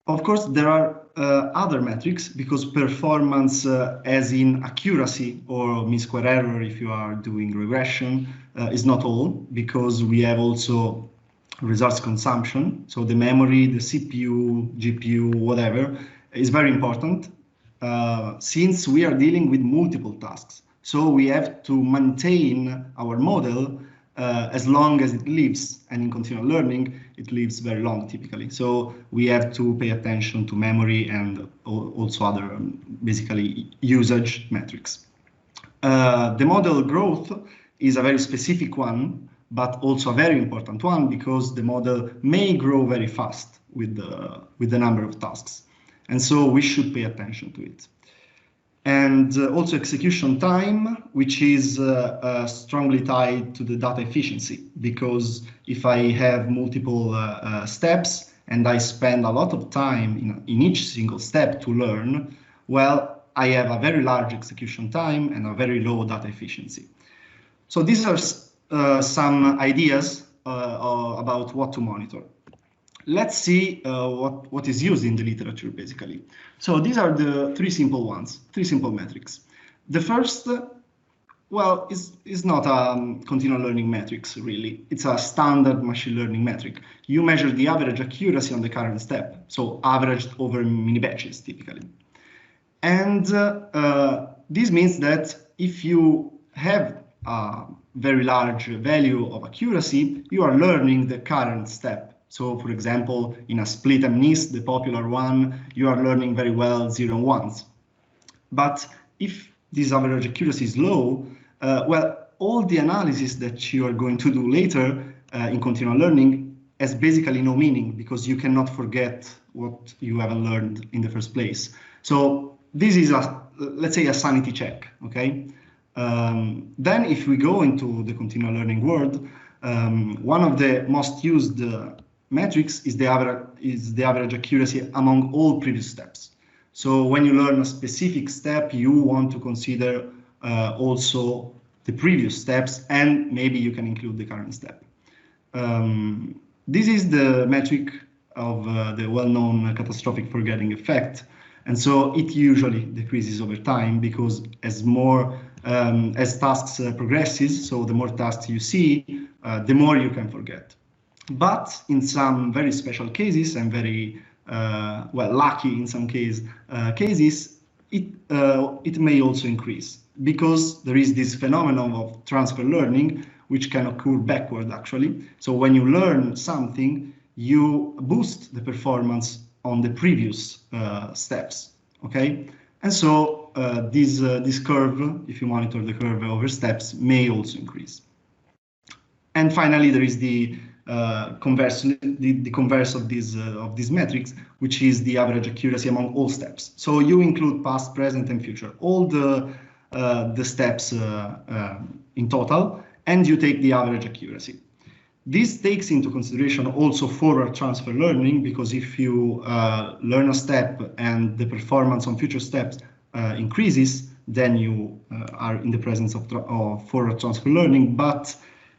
Of course, there are other metrics, because performance as in accuracy or mean square error if you are doing regression is not all, because we have also resource consumption. So the memory, the CPU, GPU, whatever, is very important. Since we are dealing with multiple tasks. So we have to maintain our model as long as it lives, and in continual learning, it lives very long typically. So we have to pay attention to memory and also other basically usage metrics. The model growth is a very specific one, but also a very important one, because the model may grow very fast with the number of tasks. And so we should pay attention to it. And also execution time, which is strongly tied to the data efficiency, because if I have multiple steps and I spend a lot of time in each single step to learn, well, I have a very large execution time and a very low data efficiency. So these are some ideas about what to monitor. Let's see what is used in the literature, basically. So these are the three simple metrics. The first, well, is not a continual learning metrics, really. It's a standard machine learning metric. You measure the average accuracy on the current step, so averaged over mini batches, typically. And this means that if you have a very large value of accuracy, you are learning the current step. So, for example, in a split MNIST, the popular one, you are learning very well 0 and 1s. But if this average accuracy is low, well, all the analysis that you are going to do later in continual learning has basically no meaning, because you cannot forget what you haven't learned in the first place. So this is, let's say, a sanity check, okay? Then if we go into the continual learning world, one of the most used metrics is the average accuracy among all previous steps. So when you learn a specific step, you want to consider also the previous steps, and maybe you can include the current step. This is the metric of the well-known catastrophic forgetting effect. And so it usually decreases over time, because as tasks progresses, so the more tasks you see, the more you can forget. But in some very special cases and very well, lucky in some cases, it may also increase, because there is this phenomenon of transfer learning, which can occur backward actually. So when you learn something, you boost the performance on the previous steps, okay? And so this curve, if you monitor the curve over steps, may also increase. And finally, there is the converse, the converse of these metrics, which is the average accuracy among all steps. So you include past, present, and future, all the steps in total, and you take the average accuracy. This takes into consideration also forward transfer learning, because if you learn a step and the performance on future steps increases, then you are in the presence of forward transfer learning. But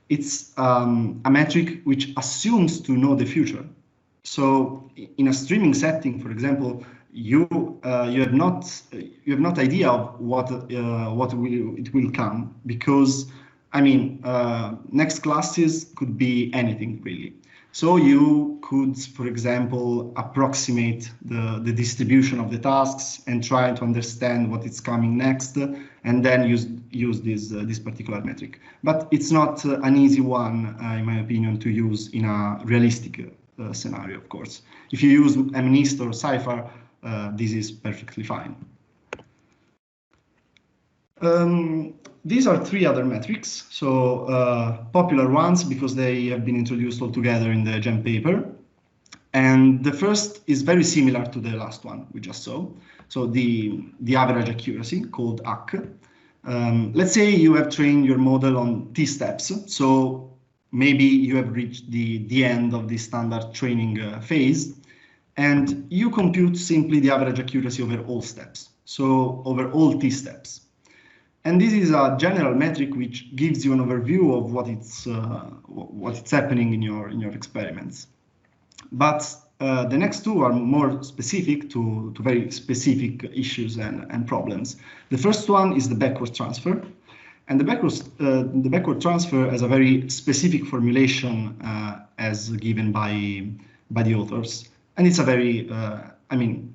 it's a metric which assumes to know the future. So in a streaming setting, for example, you have not idea of what it will come, because I mean, next classes could be anything really. So you could, for example, approximate the distribution of the tasks and try to understand what is coming next, and then use this particular metric. But it's not an easy one, in my opinion, to use in a realistic scenario, of course. If you use MNIST or Cypher, this is perfectly fine. These are three other metrics, so popular ones because they have been introduced all together in the GEM paper. And the first is very similar to the last one we just saw. So the average accuracy, called AC. Let's say you have trained your model on T steps. So maybe you have reached the end of the standard training phase, and you compute simply the average accuracy over all steps. So over all T steps. And this is a general metric which gives you an overview of what's happening in your experiments. But the next two are more specific to very specific issues and problems. The first one is the backward transfer, and the backward transfer has a very specific formulation as given by the authors, and it's a very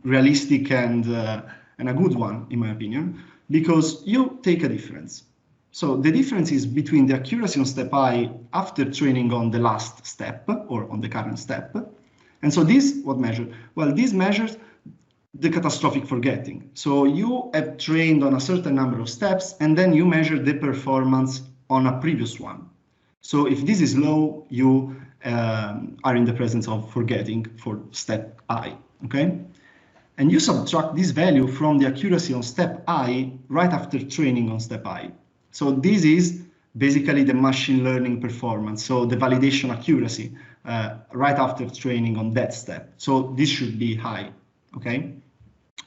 realistic and a good one in my opinion. Because you take a difference. So the difference is between the accuracy on step I after training on the last step or on the current step. And so this, what measures? Well, this measures the catastrophic forgetting. So you have trained on a certain number of steps, and then you measure the performance on a previous one. So if this is low, you are in the presence of forgetting for step I, okay? And you subtract this value from the accuracy on step I right after training on step I. So this is basically the machine learning performance, so the validation accuracy right after training on that step. So this should be high, okay?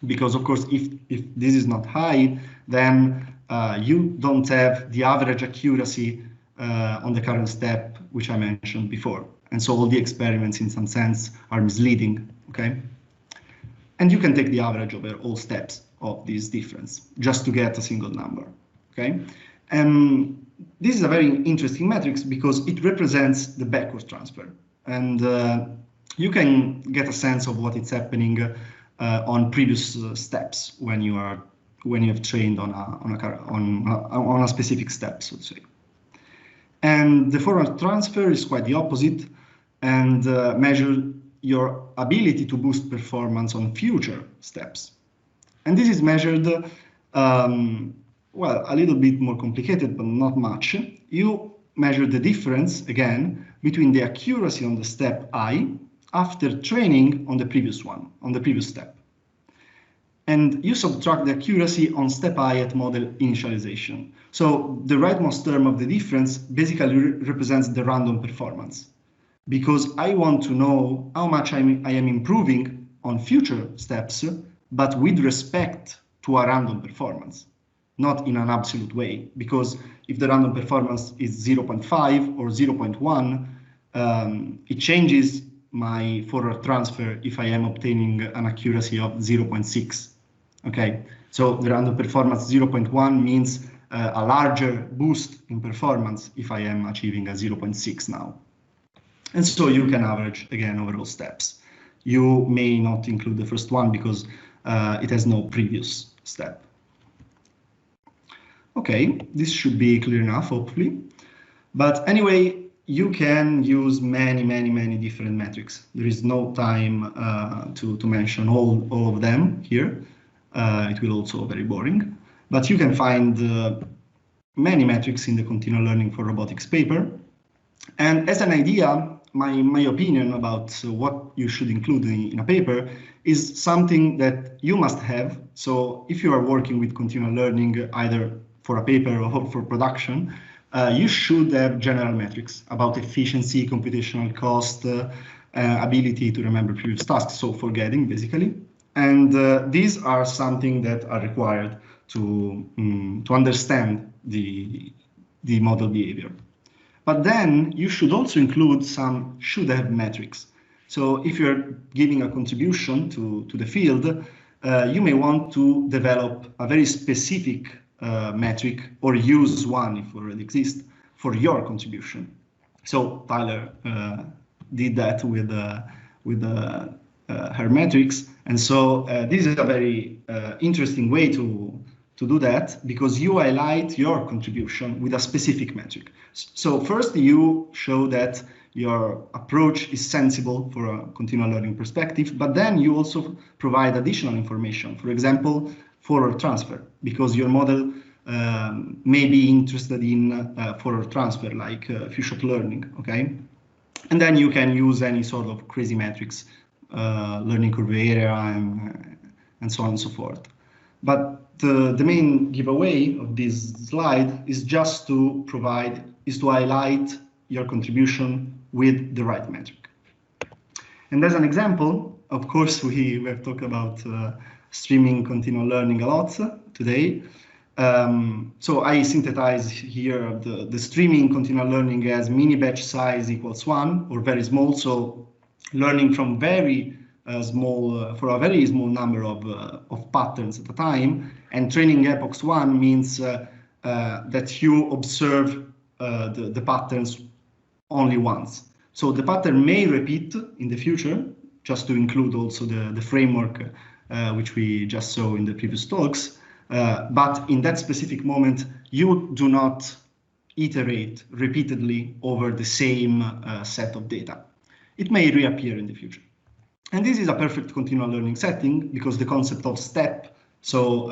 Because of course, if this is not high, then you don't have the average accuracy on the current step, which I mentioned before. And so all the experiments in some sense are misleading, okay? And you can take the average over all steps of this difference just to get a single number, okay? And this is a very interesting metric because it represents the backward transfer. And you can get a sense of what is happening on previous steps when you have trained on a specific step, so to say. And the forward transfer is quite the opposite and measure your ability to boost performance on future steps. And this is measured, well, a little bit more complicated, but not much. You measure the difference, again, between the accuracy on the step I after training on the previous one, on the previous step. And you subtract the accuracy on step I at model initialization. So the rightmost term of the difference basically represents the random performance, because I want to know how much I am improving on future steps, but with respect to a random performance, not in an absolute way. Because if the random performance is 0.5 or 0.1, it changes my forward transfer if I am obtaining an accuracy of 0.6. Okay, so the random performance 0.1 means a larger boost in performance if I am achieving a 0.6 now. And so you can average again over all steps. You may not include the first one because it has no previous step. Okay, this should be clear enough, hopefully. But anyway, you can use many different metrics. There is no time to mention all of them here. It will also be very boring. But you can find many metrics in the Continual Learning for Robotics paper. And as an idea, my opinion about what you should include in a paper is something that you must have. So if you are working with continual learning, either for a paper or for production, you should have general metrics about efficiency, computational cost, ability to remember previous tasks, so forgetting basically. And these are something that are required to understand the model behavior. But then you should also include some should-have metrics. So if you're giving a contribution to the field, you may want to develop a very specific metric or use one if it already exists for your contribution. So Tyler did that with her metrics. And so this is a very interesting way to do that, because you highlight your contribution with a specific metric. So first you show that your approach is sensible for a continual learning perspective, but then you also provide additional information, for example, forward transfer, because your model may be interested in forward transfer, like few-shot learning, okay? And then you can use any sort of crazy metrics, learning curve area, and so on and so forth. But the main giveaway of this slide is just to highlight your contribution with the right metric. And as an example, of course, we have talked about streaming continual learning a lot today. So I synthesize here the streaming continual learning as mini batch size equals 1 or very small. So learning from very small for a very small number of patterns at a time, and training epochs 1 means that you observe the patterns only once. So the pattern may repeat in the future, just to include also the framework which we just saw in the previous talks. But in that specific moment, you do not iterate repeatedly over the same set of data. It may reappear in the future. And this is a perfect continual learning setting, because the concept of step, so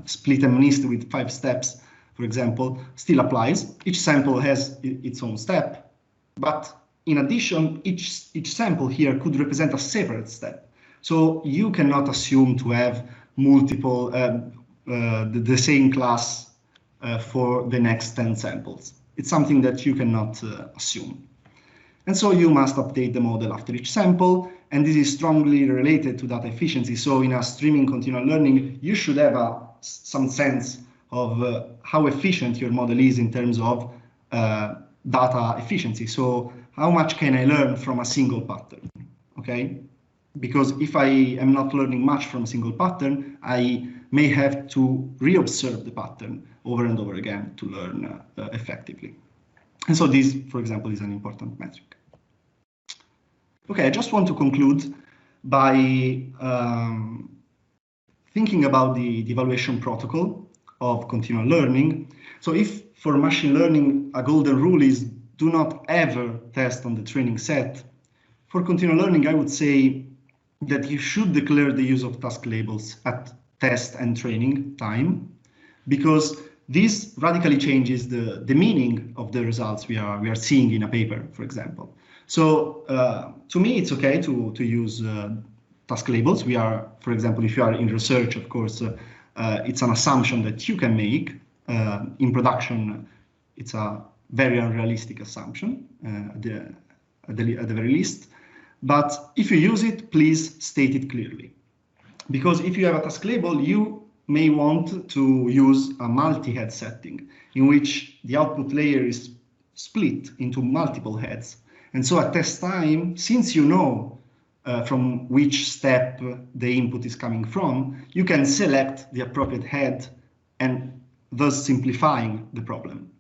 split MNIST with 5 steps, for example, still applies. Each sample has its own step, but in addition, each sample here could represent a separate step. So you cannot assume to have multiple, the same class for the next 10 samples. It's something that you cannot assume. And so you must update the model after each sample, and this is strongly related to data efficiency. So in a streaming continual learning, you should have some sense of how efficient your model is in terms of data efficiency. So how much can I learn from a single pattern, okay? Because if I am not learning much from a single pattern, I may have to reobserve the pattern over and over again to learn effectively. And so this, for example, is an important metric. Okay, I just want to conclude by thinking about the evaluation protocol of continual learning. So if for machine learning, a golden rule is do not ever test on the training set, for continual learning, I would say that you should declare the use of task labels at test and training time, because this radically changes the meaning of the results we are seeing in a paper, for example. So to me, it's okay to use task labels. We are, for example, if you are in research, of course, it's an assumption that you can make. In production, it's a very unrealistic assumption at the very least. But if you use it, please state it clearly. Because if you have a task label, you may want to use a multi-head setting in which the output layer is split into multiple heads. And so at test time, since you know from which step the input is coming from, you can select the appropriate head and thus simplifying the problem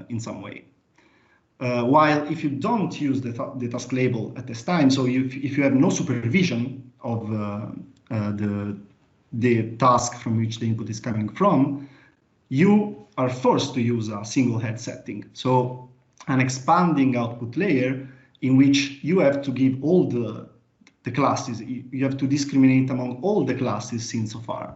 in some way. While if you don't use the task label at test time, so if you have no supervision of the task from which the input is coming from, you are forced to use a single head setting. So an expanding output layer in which you have to give all the classes, you have to discriminate among all the classes seen so far.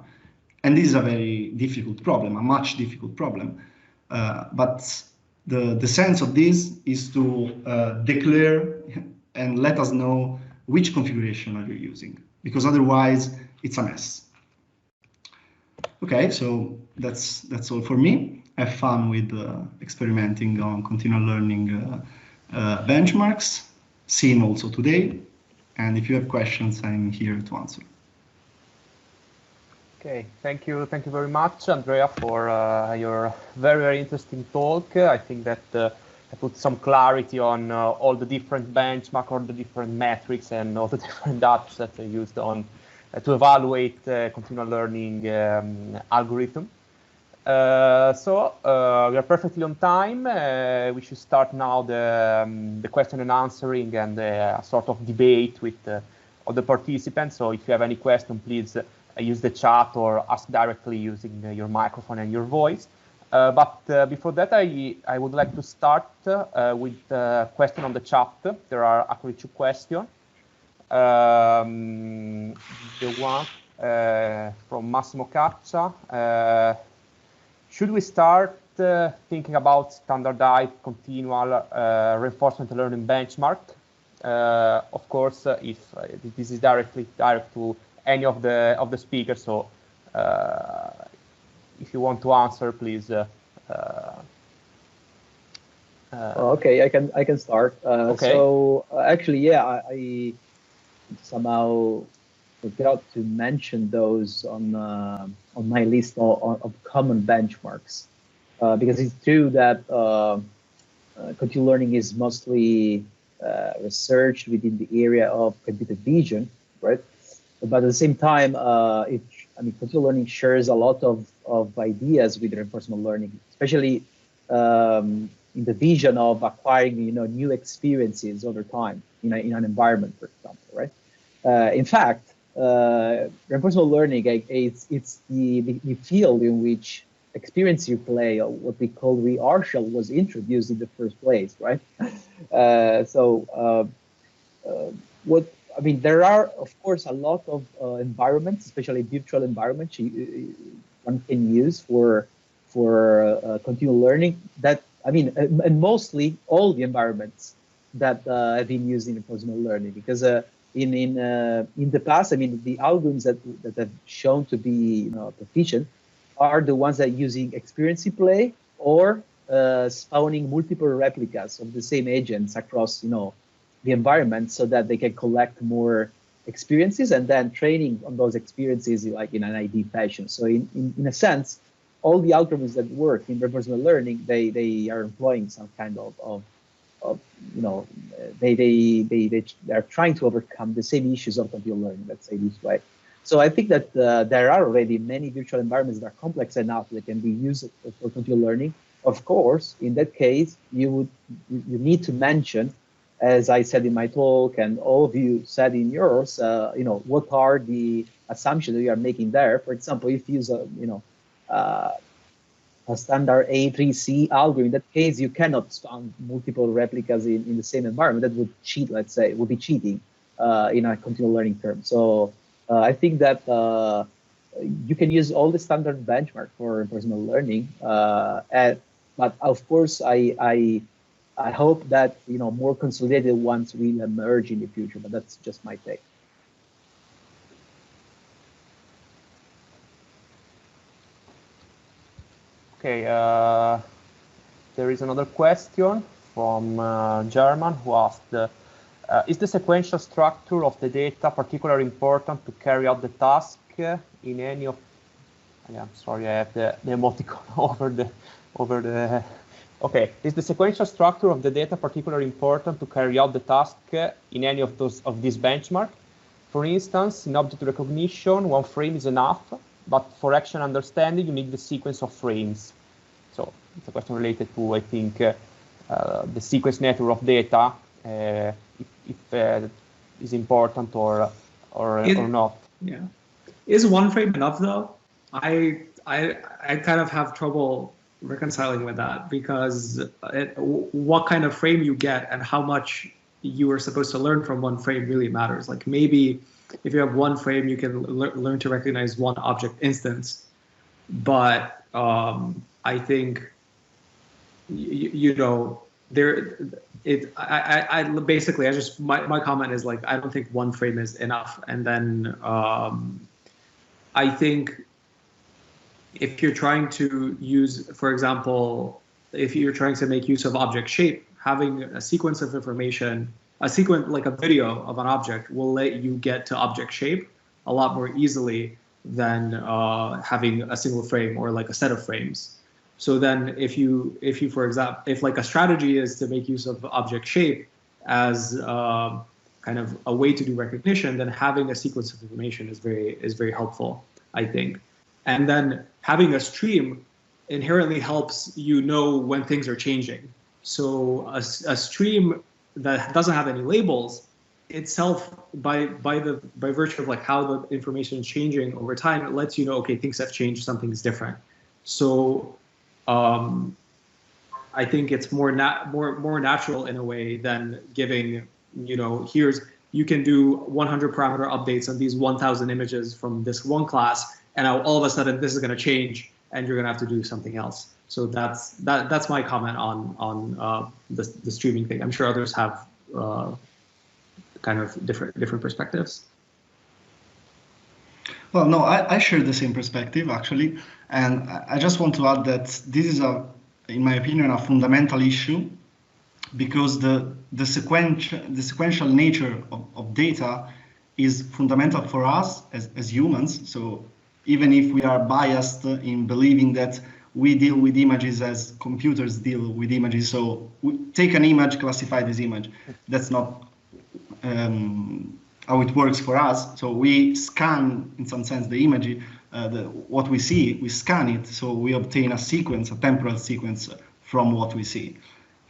And this is a very difficult problem, a much difficult problem. But the sense of this is to declare and let us know which configuration are you using, because otherwise it's a mess. Okay, so that's all for me. Have fun with experimenting on continual learning benchmarks, seen also today. And if you have questions, I'm here to answer. Okay, thank you very much, Andrea, for your very interesting talk. I think that I put some clarity on all the different benchmarks, all the different metrics, and all the different data that are used on to evaluate continual learning algorithm. So we are perfectly on time. We should start now the question and answering and a sort of debate with all the participants. So if you have any question, please use the chat or ask directly using your microphone and your voice. But before that, I would like to start with a question on the chat. There are actually two questions. The one from Massimo Caccia. Should we start thinking about standardized continual reinforcement learning benchmark? Of course, if this is direct to any of the speakers. So if you want to answer, please. Okay, I can start. Okay. So actually, yeah, I somehow forgot to mention those on my list of common benchmarks, because it's true that continual learning is mostly researched within the area of computer vision, right? But at the same time, continual learning shares a lot of ideas with reinforcement learning, especially in the vision of acquiring, new experiences over time in an environment, for example, right? In fact, reinforcement learning, it's the field in which experience you play, or what we call rehearsal, was introduced in the first place, right? There are, of course, a lot of environments, especially virtual environments, one can use for continual learning. And mostly all the environments that have been used in reinforcement learning, because in the past, the algorithms that have shown to be proficient are the ones that using experience play or spawning multiple replicas of the same agents across the environment, so that they can collect more experiences and then training on those experiences like in an ID fashion. So in a sense, all the algorithms that work in reinforcement learning, they are employing some kind of they are trying to overcome the same issues of continual learning, let's say this way. So I think that there are already many virtual environments that are complex enough that can be used for continual learning. Of course, in that case, you need to mention, as I said in my talk, and all of you said in yours, what are the assumptions that you are making there? For example, if you use a standard A3C algorithm, in that case, you cannot spawn multiple replicas in the same environment. That would cheat, let's say, would be cheating in a continual learning term. So I think that you can use all the standard benchmark for personal learning, but of course, I hope that more consolidated ones will emerge in the future. But that's just my take. Okay, there is another question from German who asked, is the sequential structure of the data particularly important to carry out the task in any of... Yeah, I'm sorry, I have the emoticon over the... Okay, is the sequential structure of the data particularly important to carry out the task in any of these benchmark? For instance, in object recognition, one frame is enough, but for action understanding, you need the sequence of frames. So it's a question related to, I think, the sequence network of data, if is important or not. Yeah, is one frame enough though? I kind of have trouble reconciling with that, because what kind of frame you get and how much you are supposed to learn from one frame really matters. Like maybe if you have one frame, you can learn to recognize one object instance, but I think there basically, my comment is like, I don't think one frame is enough. And then I think if you're trying to use, for example, if you're trying to make use of object shape, having a sequence of information, a sequence like a video of an object will let you get to object shape a lot more easily than having a single frame or like a set of frames. So then if you, for example, if like a strategy is to make use of object shape as kind of a way to do recognition, then having a sequence of information is very helpful, I think. And then having a stream inherently helps you know when things are changing. So a stream that doesn't have any labels itself, by virtue of like how the information is changing over time, it lets you know, okay, things have changed, something's different. So I think it's more natural in a way than giving, you know, you can do 100 parameter updates on these 1,000 images from this one class, and now all of a sudden this is going to change, and you're going to have to do something else. So that's my comment on the streaming thing. I'm sure others have kind of different perspectives. Well, no, I share the same perspective actually, and I just want to add that this is in my opinion, a fundamental issue, because the sequential nature of data is fundamental for us as humans. So even if we are biased in believing that we deal with images as computers deal with images, so we take an image, classify this image. That's not how it works for us. So we scan, in some sense, the image, what we see, we scan it, so we obtain a sequence, a temporal sequence from what we see.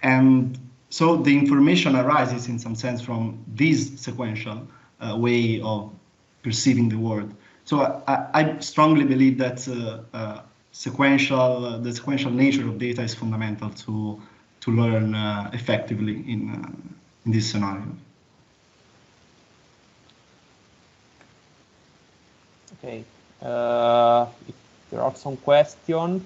And so the information arises, in some sense, from this sequential way of perceiving the world. So I strongly believe that the sequential nature of data is fundamental to learn effectively in this scenario. Okay, if there are some questions,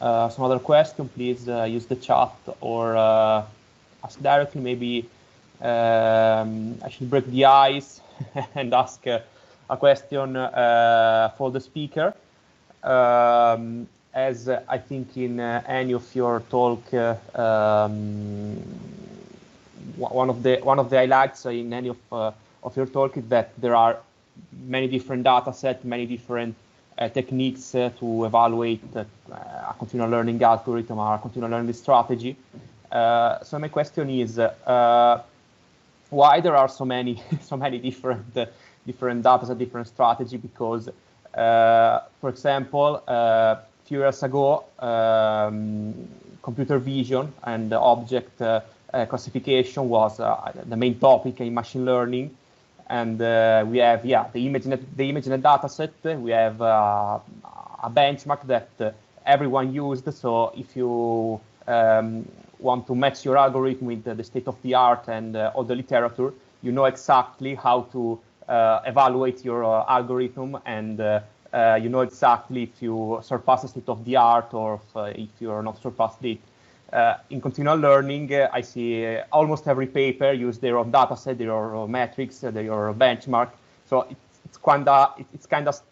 some other question, please use the chat or ask directly. Maybe I should break the ice and ask a question for the speaker. As I think in any of your talk, one of the highlights in any of your talk is that there are many different data sets, many different techniques to evaluate a continual learning algorithm or a continual learning strategy. So my question is, why there are so many different data sets, different strategy? Because, for example, a few years ago, computer vision and object classification was the main topic in machine learning. And we have, the image in a data set. We have a benchmark that everyone used. So if you want to match your algorithm with the state of the art and all the literature, you know exactly how to evaluate your algorithm, and you know exactly if you surpass the state of the art or if you're not surpassed it. In continual learning, I see almost every paper use their own data set, their own metrics, their benchmark. So it's kind of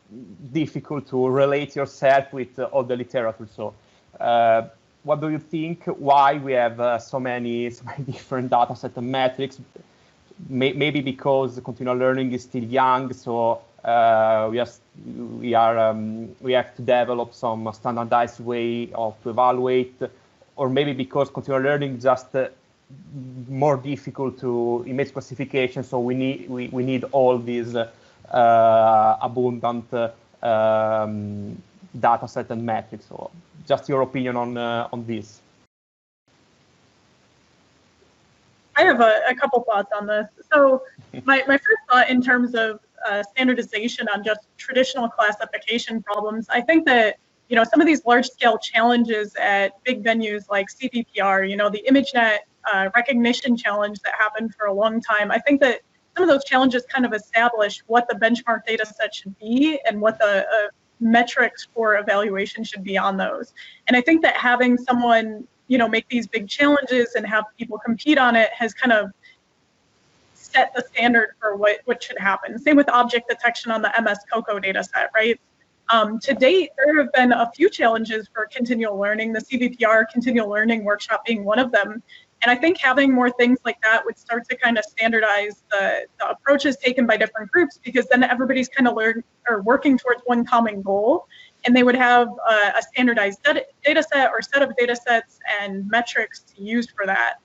difficult to relate yourself with all the literature. So what do you think? Why we have so many different data sets and metrics? Maybe because continual learning is still young, so we have to develop some standardized way to evaluate. Or maybe because continual learning is just more difficult to image classification, so we need all these abundant data set and metrics. So just your opinion on this. I have a couple thoughts on this. So my first thought in terms of standardization on just traditional classification problems, I think that some of these large-scale challenges at big venues like CVPR, the ImageNet recognition challenge that happened for a long time, I think that some of those challenges kind of establish what the benchmark data set should be and what the metrics for evaluation should be on those. And I think that having someone make these big challenges and have people compete on it has kind of set the standard for what should happen. Same with object detection on the MS COCO data set, right? To date, there have been a few challenges for continual learning, the CVPR Continual Learning Workshop being one of them. And I think having more things like that would start to kind of standardize the approaches taken by different groups, because then everybody's kind of working towards one common goal, and they would have a standardized data set or set of data sets and metrics to use for that.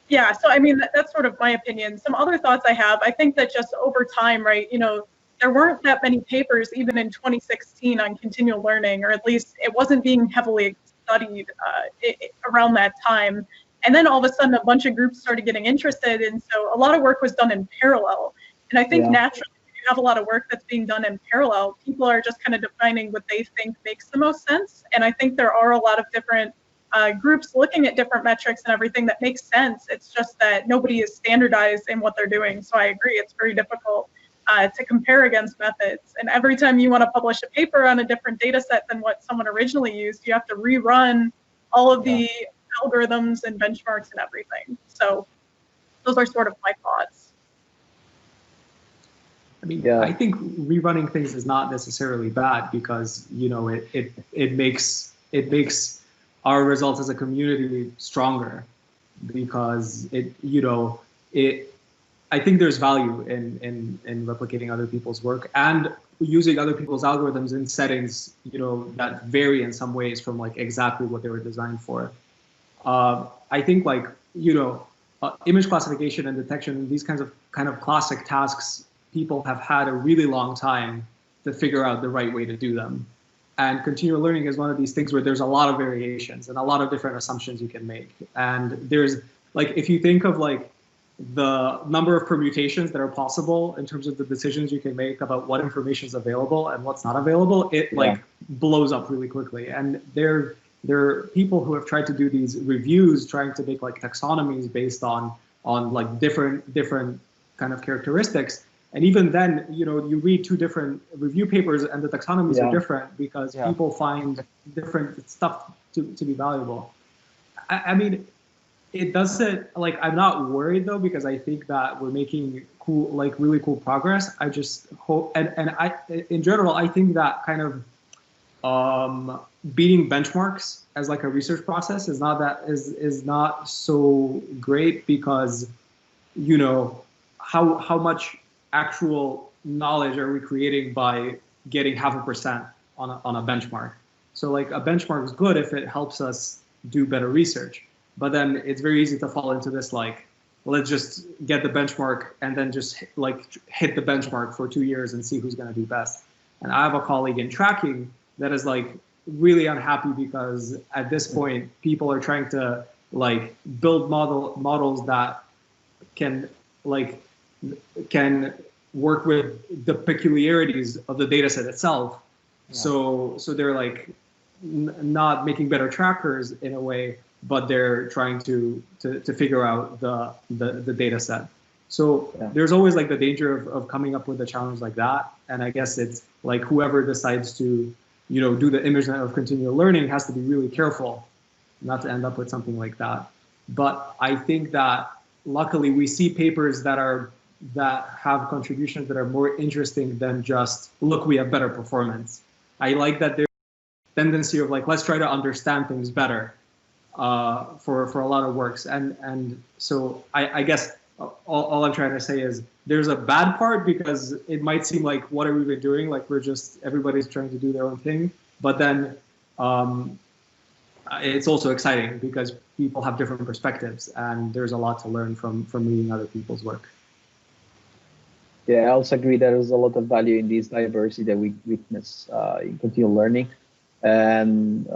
Yeah, so I mean, that's sort of my opinion. Some other thoughts I have, I think that just over time, right, there weren't that many papers even in 2016 on continual learning, or at least it wasn't being heavily studied around that time. And then all of a sudden a bunch of groups started getting interested, and so a lot of work was done in parallel. And I think naturally, if you have a lot of work that's being done in parallel, people are just kind of defining what they think makes the most sense. And I think there are a lot of different groups looking at different metrics and everything that makes sense. It's just that nobody is standardized in what they're doing. So I agree, it's very difficult to compare against methods. And every time you want to publish a paper on a different data set than what someone originally used, you have to rerun all of the algorithms and benchmarks and everything. So those are sort of my thoughts. I mean, I think rerunning things is not necessarily bad, because it makes our results as a community stronger, because I think there's value in replicating other people's work and using other people's algorithms in settings, that vary in some ways from like exactly what they were designed for. I think image classification and detection, these kinds of classic tasks, people have had a really long time to figure out the right way to do them. And continual learning is one of these things where there's a lot of variations and a lot of different assumptions you can make. And there's if you think of the number of permutations that are possible in terms of the decisions you can make about what information is available and what's not available, it blows up really quickly. And there are people who have tried to do these reviews, trying to make taxonomies based on different kind of characteristics. And even then, you read two different review papers and the taxonomies are different, because people find different stuff to be valuable. I mean, it doesn't, I'm not worried though, because I think that we're making cool, really cool progress. I just hope, and in general, I think that kind of beating benchmarks as a research process is not so great, because how much actual knowledge are we creating by getting 0.5% on a benchmark? So a benchmark is good if it helps us do better research, but then it's very easy to fall into this let's just get the benchmark and then just hit the benchmark for 2 years and see who's going to do best. And I have a colleague in tracking that is really unhappy, because at this point people are trying to build models that can work with the peculiarities of the data set itself. So they're not making better trackers in a way, but they're trying to figure out the data set. So there's always the danger of coming up with a challenge like that. And I guess it's whoever decides to do the image of continual learning has to be really careful not to end up with something like that. But I think that luckily we see papers that have contributions that are more interesting than just, look, we have better performance. I like that there's a tendency of let's try to understand things better for a lot of works. And so I guess all I'm trying to say is there's a bad part, because it might seem what are we even doing? Everybody's trying to do their own thing. But then it's also exciting because people have different perspectives, and there's a lot to learn from reading other people's work. Yeah, I also agree there is a lot of value in this diversity that we witness in continual learning. And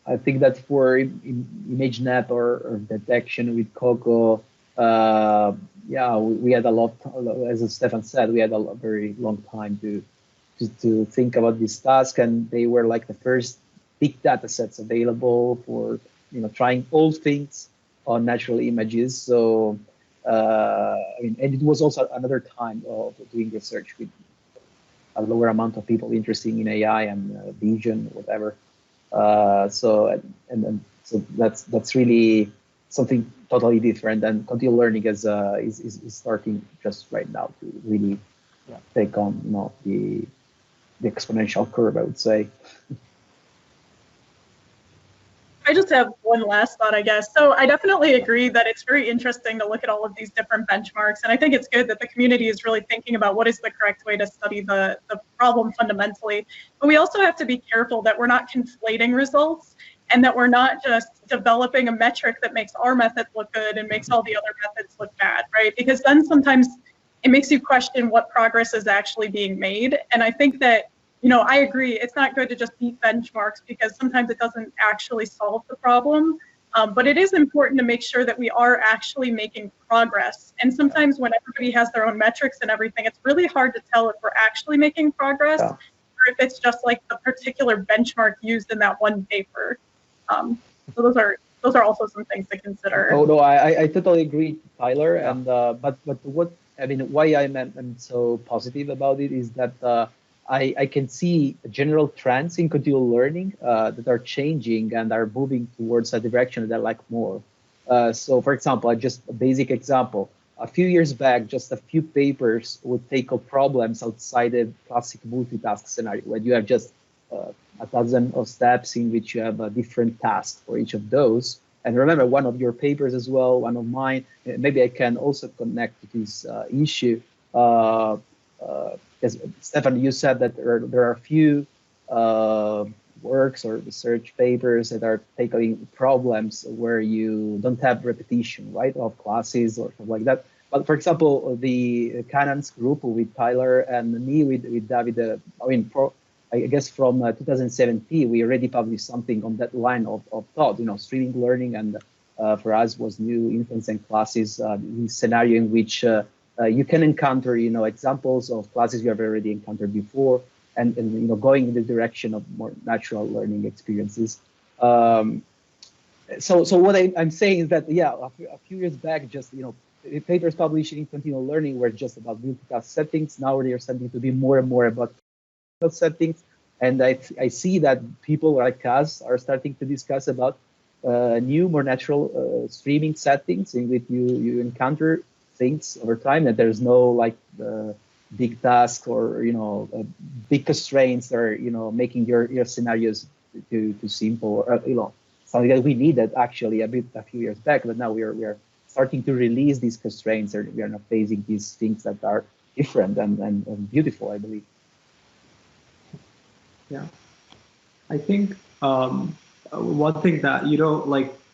I think that for ImageNet or detection with COCO, we had a lot, as Stefan said, we had a very long time to think about this task, and they were the first big data sets available for trying all things on natural images. So and it was also another time of doing research with a lower amount of people interested in AI and vision, whatever. So that's really something totally different. And continual learning is starting just right now to really take on the exponential curve, I would say. I just have one last thought, I guess. So I definitely agree that it's very interesting to look at all of these different benchmarks. And I think it's good that the community is really thinking about what is the correct way to study the problem fundamentally. But we also have to be careful that we're not conflating results and that we're not just developing a metric that makes our method look good and makes all the other methods look bad, right? Because then sometimes it makes you question what progress is actually being made. And I think that, I agree, it's not good to just beat benchmarks because sometimes it doesn't actually solve the problem. But it is important to make sure that we are actually making progress. And sometimes when everybody has their own metrics and everything, it's really hard to tell if we're actually making progress or if it's just like the particular benchmark used in that one paper. So those are also some things to consider. Oh no, I totally agree, Tyler. And but why I'm so positive about it is that I can see general trends in continual learning that are changing and are moving towards a direction that I like more. So for example, just a basic example, a few years back, just a few papers would tackle problems outside the classic multitask scenario, where you have just a dozen of steps in which you have a different task for each of those. And remember, one of your papers as well, one of mine, maybe I can also connect to this issue. Because Stefan, you said that there are a few works or research papers that are tackling problems where you don't have repetition, right, of classes or something like that. But for example, the Canon's group with Tyler and me, with David, I guess from 2017, we already published something on that line of thought, streaming learning, and for us was new infants and classes, the scenario in which you can encounter, examples of classes you have already encountered before, and going in the direction of more natural learning experiences. So what I'm saying is that, a few years back, just, papers published in Continual Learning were just about multitask settings. Now they are starting to be more and more about settings. And I see that people like us are starting to discuss about new, more natural streaming settings in which you encounter things over time, that there's no big tasks or big constraints that are making your scenarios too simple, or something that we needed actually a few years back, but now we are starting to release these constraints, or we are not facing these things that are different and beautiful, I believe. Yeah, I think one thing that,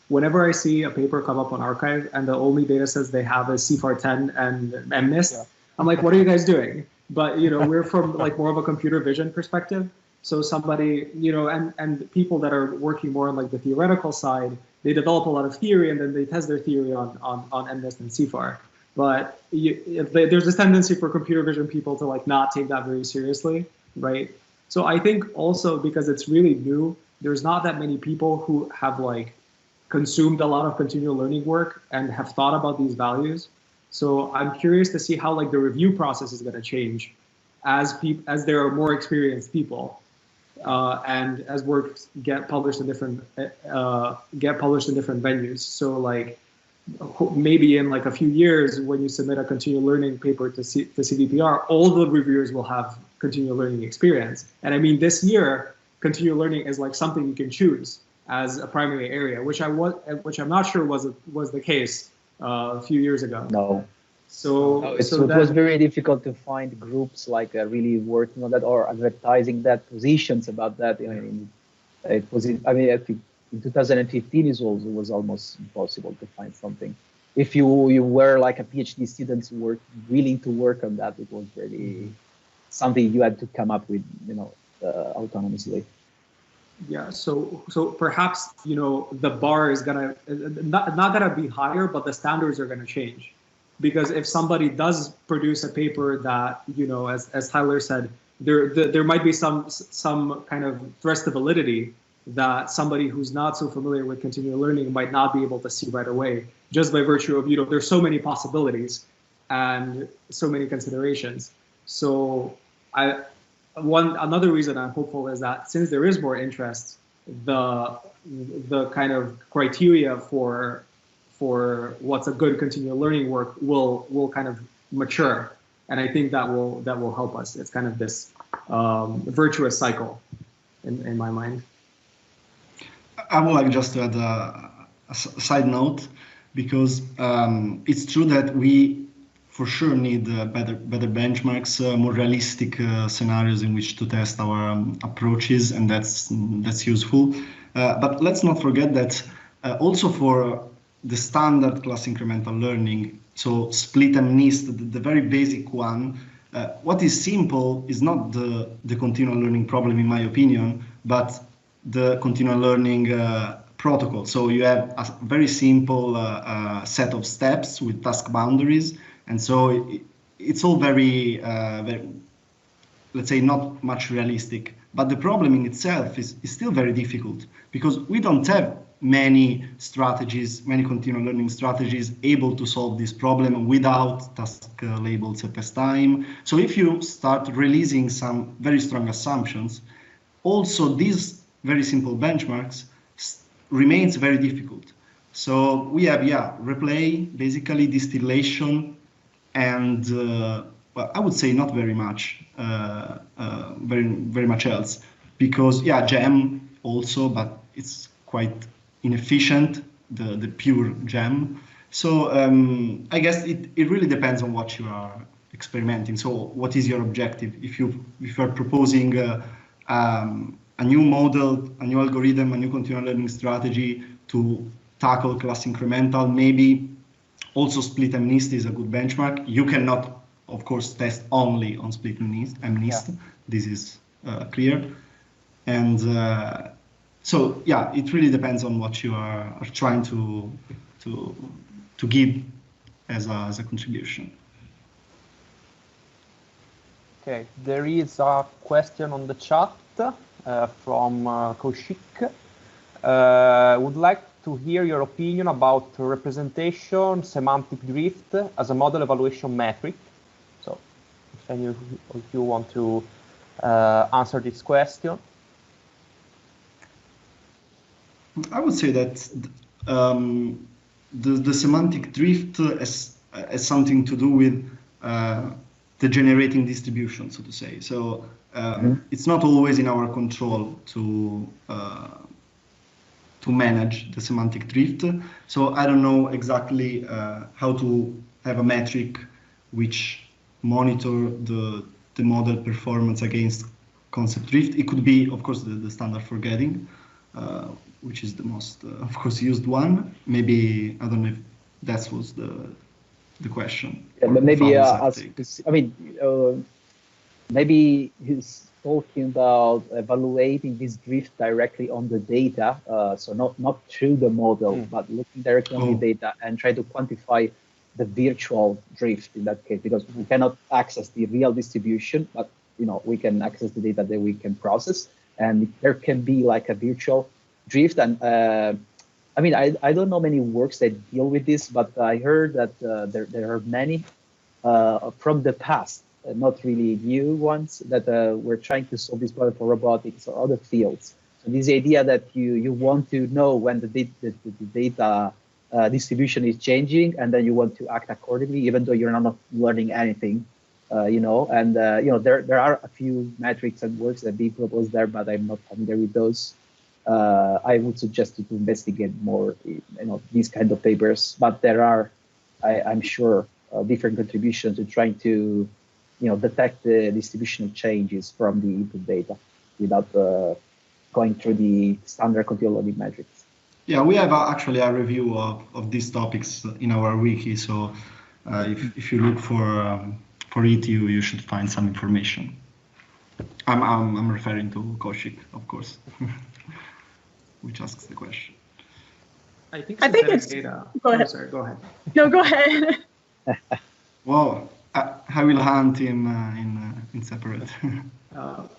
whenever I see a paper come up on arXiv and the only data sets they have is CFAR10 and MNIST, I'm like, what are you guys doing? But, we're from more of a computer vision perspective. So somebody, and people that are working more on the theoretical side, they develop a lot of theory and then they test their theory on MNIST and CFAR. But there's this tendency for computer vision people to not take that very seriously, right? So I think also because it's really new, there's not that many people who have consumed a lot of continual learning work and have thought about these values. So I'm curious to see how the review process is going to change as there are more experienced people, and as works get published in different venues. So maybe in a few years, when you submit a continual learning paper to CVPR, all the reviewers will have continual learning experience. And I mean, this year, continual learning is something you can choose as a primary area, which I'm not sure was the case a few years ago. No. It was very difficult to find groups really working on that or advertising that, positions about that. It was. I think in 2015 it was almost impossible to find something. If you were a PhD student willing to work on that, it was really something you had to come up with, autonomously. Yeah, so perhaps the bar is not gonna be higher, but the standards are gonna change, because if somebody does produce a paper that as Tyler said, there might be some kind of threat to validity that somebody who's not so familiar with continual learning might not be able to see right away, just by virtue of there's so many possibilities and so many considerations. So another reason I'm hopeful is that since there is more interest the kind of criteria for what's a good continual learning work will kind of mature, and I think that will help us. It's kind of this virtuous cycle in my mind. I would like just to add a side note, because it's true that we for sure need better benchmarks, more realistic scenarios in which to test our approaches, and that's useful. But let's not forget that also for the standard class incremental learning, so split and nist, the very basic one, what is simple is not the continual learning problem, in my opinion, but the continual learning protocol. So you have a very simple set of steps with task boundaries, and so it's all very, let's say, not much realistic. But the problem in itself is still very difficult, because we don't have many strategies, many continual learning strategies able to solve this problem without task labels at test time. So if you start releasing some very strong assumptions, also these very simple benchmarks remains very difficult. So we have, replay, basically distillation, and well, I would say not very much, very much else, because GEM also, but it's quite inefficient, the pure GEM. So I guess it really depends on what you are experimenting. So what is your objective? If you are proposing a new model, a new algorithm, a new continual learning strategy to tackle class incremental, maybe also split and nist is a good benchmark. You cannot, of course, test only on split and nist. Yeah. This is clear. And so, it really depends on what you are trying to give as a contribution. Okay, there is a question on the chat from Kossu. Would like to hear your opinion about representation semantic drift as a model evaluation metric. So, if any of you want to answer this question. I would say that the semantic drift has something to do with the generating distribution, so to say. So it's not always in our control to manage the semantic drift. So I don't know exactly how to have a metric which monitor the model performance against concept drift. It could be, of course, the standard forgetting, which is the most, of course, used one. Maybe, I don't know if that was the question. Yeah, but maybe, maybe he's talking about evaluating this drift directly on the data, so not through the model, but looking directly on the data and try to quantify the virtual drift in that case, because we cannot access the real distribution, but we can access the data that we can process, and there can be like a virtual drift. And I don't know many works that deal with this, but I heard that there are many from the past, not really new ones, that were trying to solve this problem for robotics or other fields. So this idea that you want to know when the data distribution is changing, and then you want to act accordingly, even though you're not learning anything, and there are a few metrics and works that be proposed there, but I'm not familiar with those. I would suggest you to investigate more, these kind of papers, but there are, I'm sure, different contributions to trying to, detect the distributional changes from the input data without going through the standard continual learning metrics. Yeah, we have actually a review of these topics in our wiki. So if you look for it, you should find some information. I'm referring to Kossu, of course, which asks the question. I think it's data. Go ahead. Oh, sorry, go ahead. No, go ahead. Well, I will hunt in separate.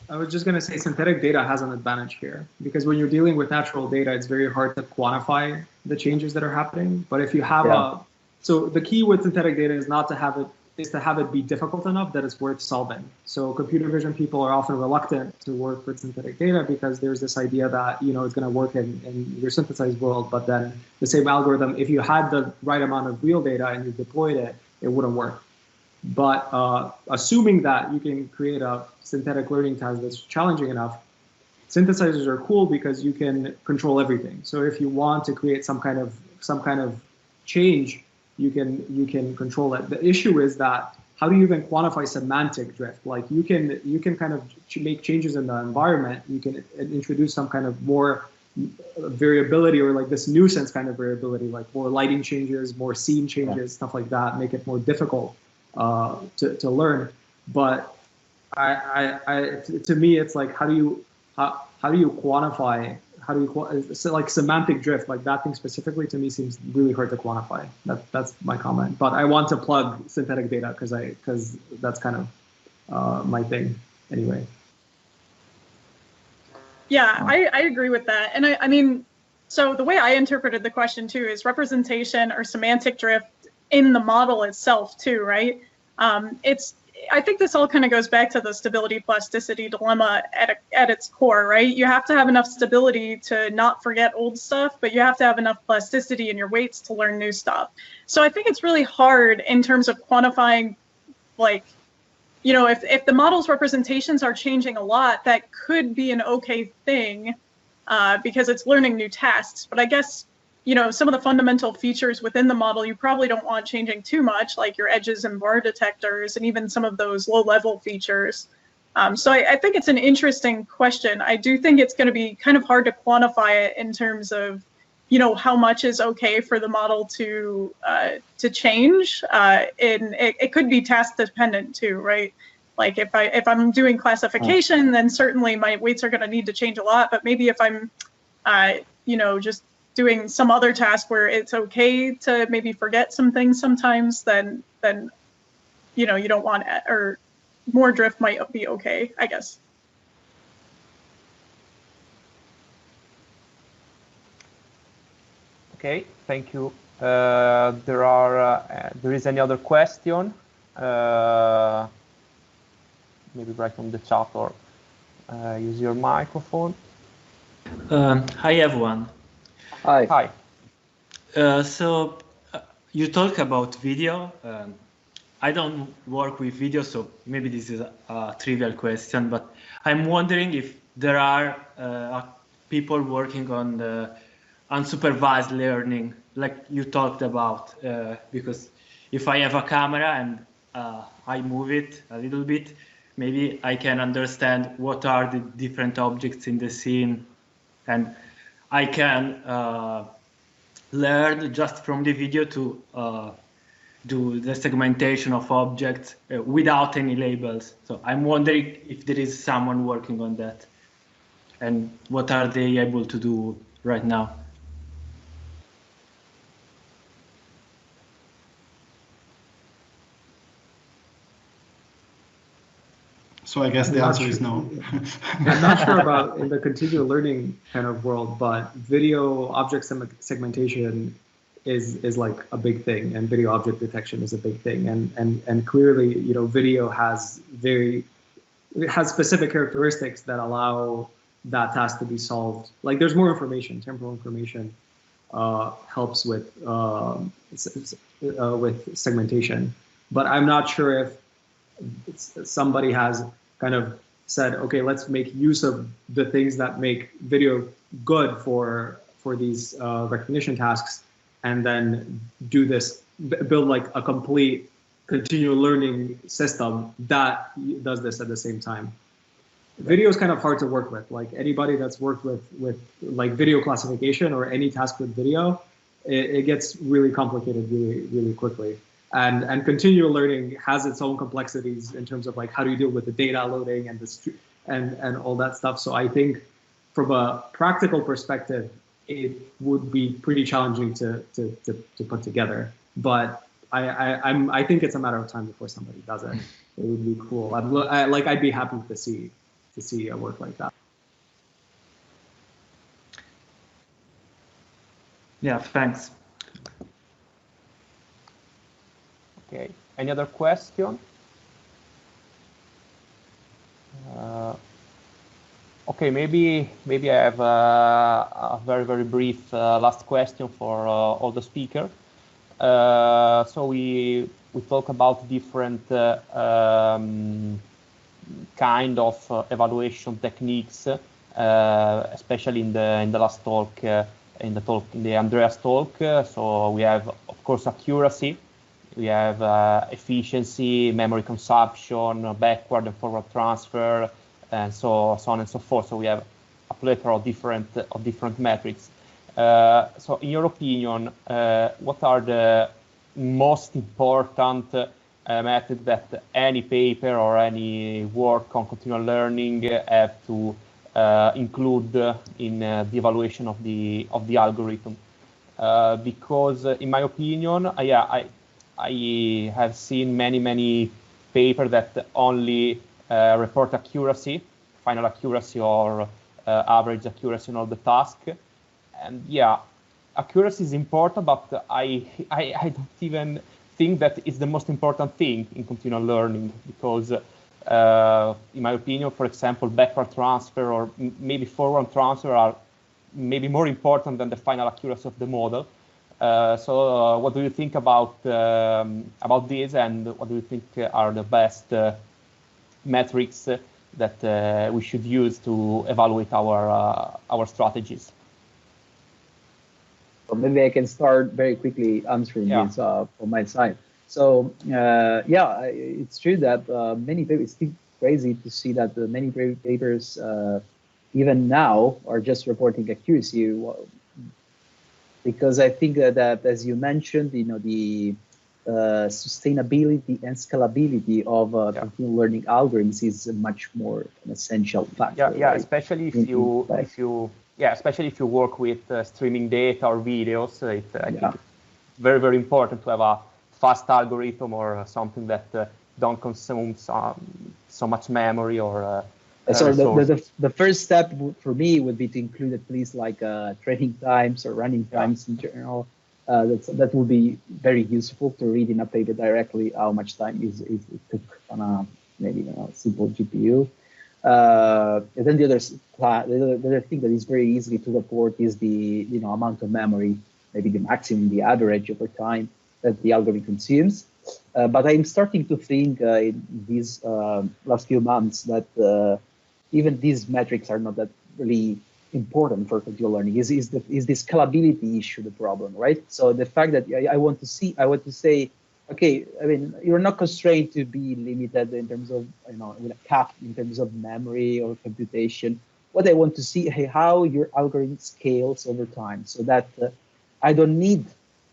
I was just going to say synthetic data has an advantage here, because when you're dealing with natural data, it's very hard to quantify the changes that are happening. But if you have so the key with synthetic data is not to have it is to have it be difficult enough that it's worth solving. So computer vision people are often reluctant to work with synthetic data because there's this idea that, you know, it's going to work in your synthesized world, but then the same algorithm, if you had the right amount of real data and you deployed it, it wouldn't work. But assuming that you can create a synthetic learning task that's challenging enough, synthesizers are cool because you can control everything. So if you want to create some kind of change, you can control it. The issue is that how do you even quantify semantic drift? Like you can kind of make changes in the environment. You can introduce some kind of more variability, or like this nuisance kind of variability, like more lighting changes, more scene changes, stuff like that, make it more difficult to learn. But to me, it's like, how do you quantify? So like semantic drift, like that thing specifically, to me seems really hard to quantify. That's my comment. But I want to plug synthetic data because that's kind of my thing anyway. Yeah, I agree with that. And I mean, so the way I interpreted the question too is representation or semantic drift in the model itself too, right? I think this all kind of goes back to the stability plasticity dilemma at its core, right? You have to have enough stability to not forget old stuff, but you have to have enough plasticity in your weights to learn new stuff. So I think it's really hard in terms of quantifying, like, you know, if the model's representations are changing a lot, that could be an okay thing because it's learning new tasks. But I guess, you know, some of the fundamental features within the model you probably don't want changing too much, like your edges and bar detectors, and even some of those low-level features. So I think it's an interesting question. I do think it's going to be kind of hard to quantify it in terms of, you know, how much is okay for the model to change. It could be task dependent too, right? Like if I'm doing classification, then certainly my weights are going to need to change a lot. But maybe if I'm, you know, just doing some other task where it's okay to maybe forget some things sometimes, then you know, you don't want it, or more drift might be okay, I guess. Okay, thank you. There is any other question? Maybe write on the chat or use your microphone. Hi everyone. Hi. Hi. So you talk about video. I don't work with video, so maybe this is a trivial question, but I'm wondering if there are people working on the unsupervised learning, like you talked about, because if I have a camera and I move it a little bit, maybe I can understand what are the different objects in the scene, and I can learn just from the video to do the segmentation of objects without any labels. So I'm wondering if there is someone working on that, and what are they able to do right now? So I guess the answer is no. I'm not sure about in the continual learning kind of world, but video object segmentation is like a big thing, and video object detection is a big thing, and clearly, you know, video has specific characteristics that allow that task to be solved. Like there's more information, temporal information helps with segmentation, but I'm not sure if somebody has kind of said, okay, let's make use of the things that make video good for these recognition tasks, and then do this, build like a complete continual learning system that does this at the same time. Video is kind of hard to work with. Like anybody that's worked with like video classification or any task with video, it gets really complicated really quickly. And continual learning has its own complexities in terms of like how do you deal with the data loading and and all that stuff. So I think from a practical perspective, it would be pretty challenging to put together. But I think it's a matter of time before somebody does it. It would be cool. I'd be happy to see a work like that. Yeah, thanks. Okay, Any other question? Okay, maybe I have a very brief last question for all the speakers. So we talk about different kind of evaluation techniques, especially in the last talk, in the Andrea's talk. So we have, of course, accuracy. We have efficiency, memory consumption, backward and forward transfer, and so on and so forth. So we have a plethora of different metrics. So in your opinion, what are the most important methods that any paper or any work on continual learning have to include in the evaluation of the algorithm? Because in my opinion, I have seen many papers that only report accuracy, final accuracy or average accuracy on all the tasks. And yeah, accuracy is important, but I don't even think that it's the most important thing in continual learning, because in my opinion, for example, backward transfer or maybe forward transfer are maybe more important than the final accuracy of the model. So what do you think about this, and what do you think are the best metrics that we should use to evaluate our strategies? Well, maybe I can start very quickly answering this from my side. So yeah, it's true that many papers, it's still crazy to see that many papers even now are just reporting accuracy, because I think that as you mentioned, the sustainability and scalability of continual learning algorithms is much more an essential factor. Yeah, right? Especially if you work with streaming data or videos. I think it's very important to have a fast algorithm or something that don't consume so much memory or so the first step for me would be to include at least like training times or running times in general. That would be very useful to read in a paper directly how much time it took on a maybe a simple GPU. And then the other thing that is very easy to report is the amount of memory, maybe the maximum, the average over time that the algorithm consumes. But I'm starting to think in these last few months that even these metrics are not that really important for continual learning. Is the scalability issue the problem, right? So the fact that I want to say, okay, I mean, you're not constrained to be limited in terms of, with a cap in terms of memory or computation. What I want to see, how your algorithm scales over time, so that I don't need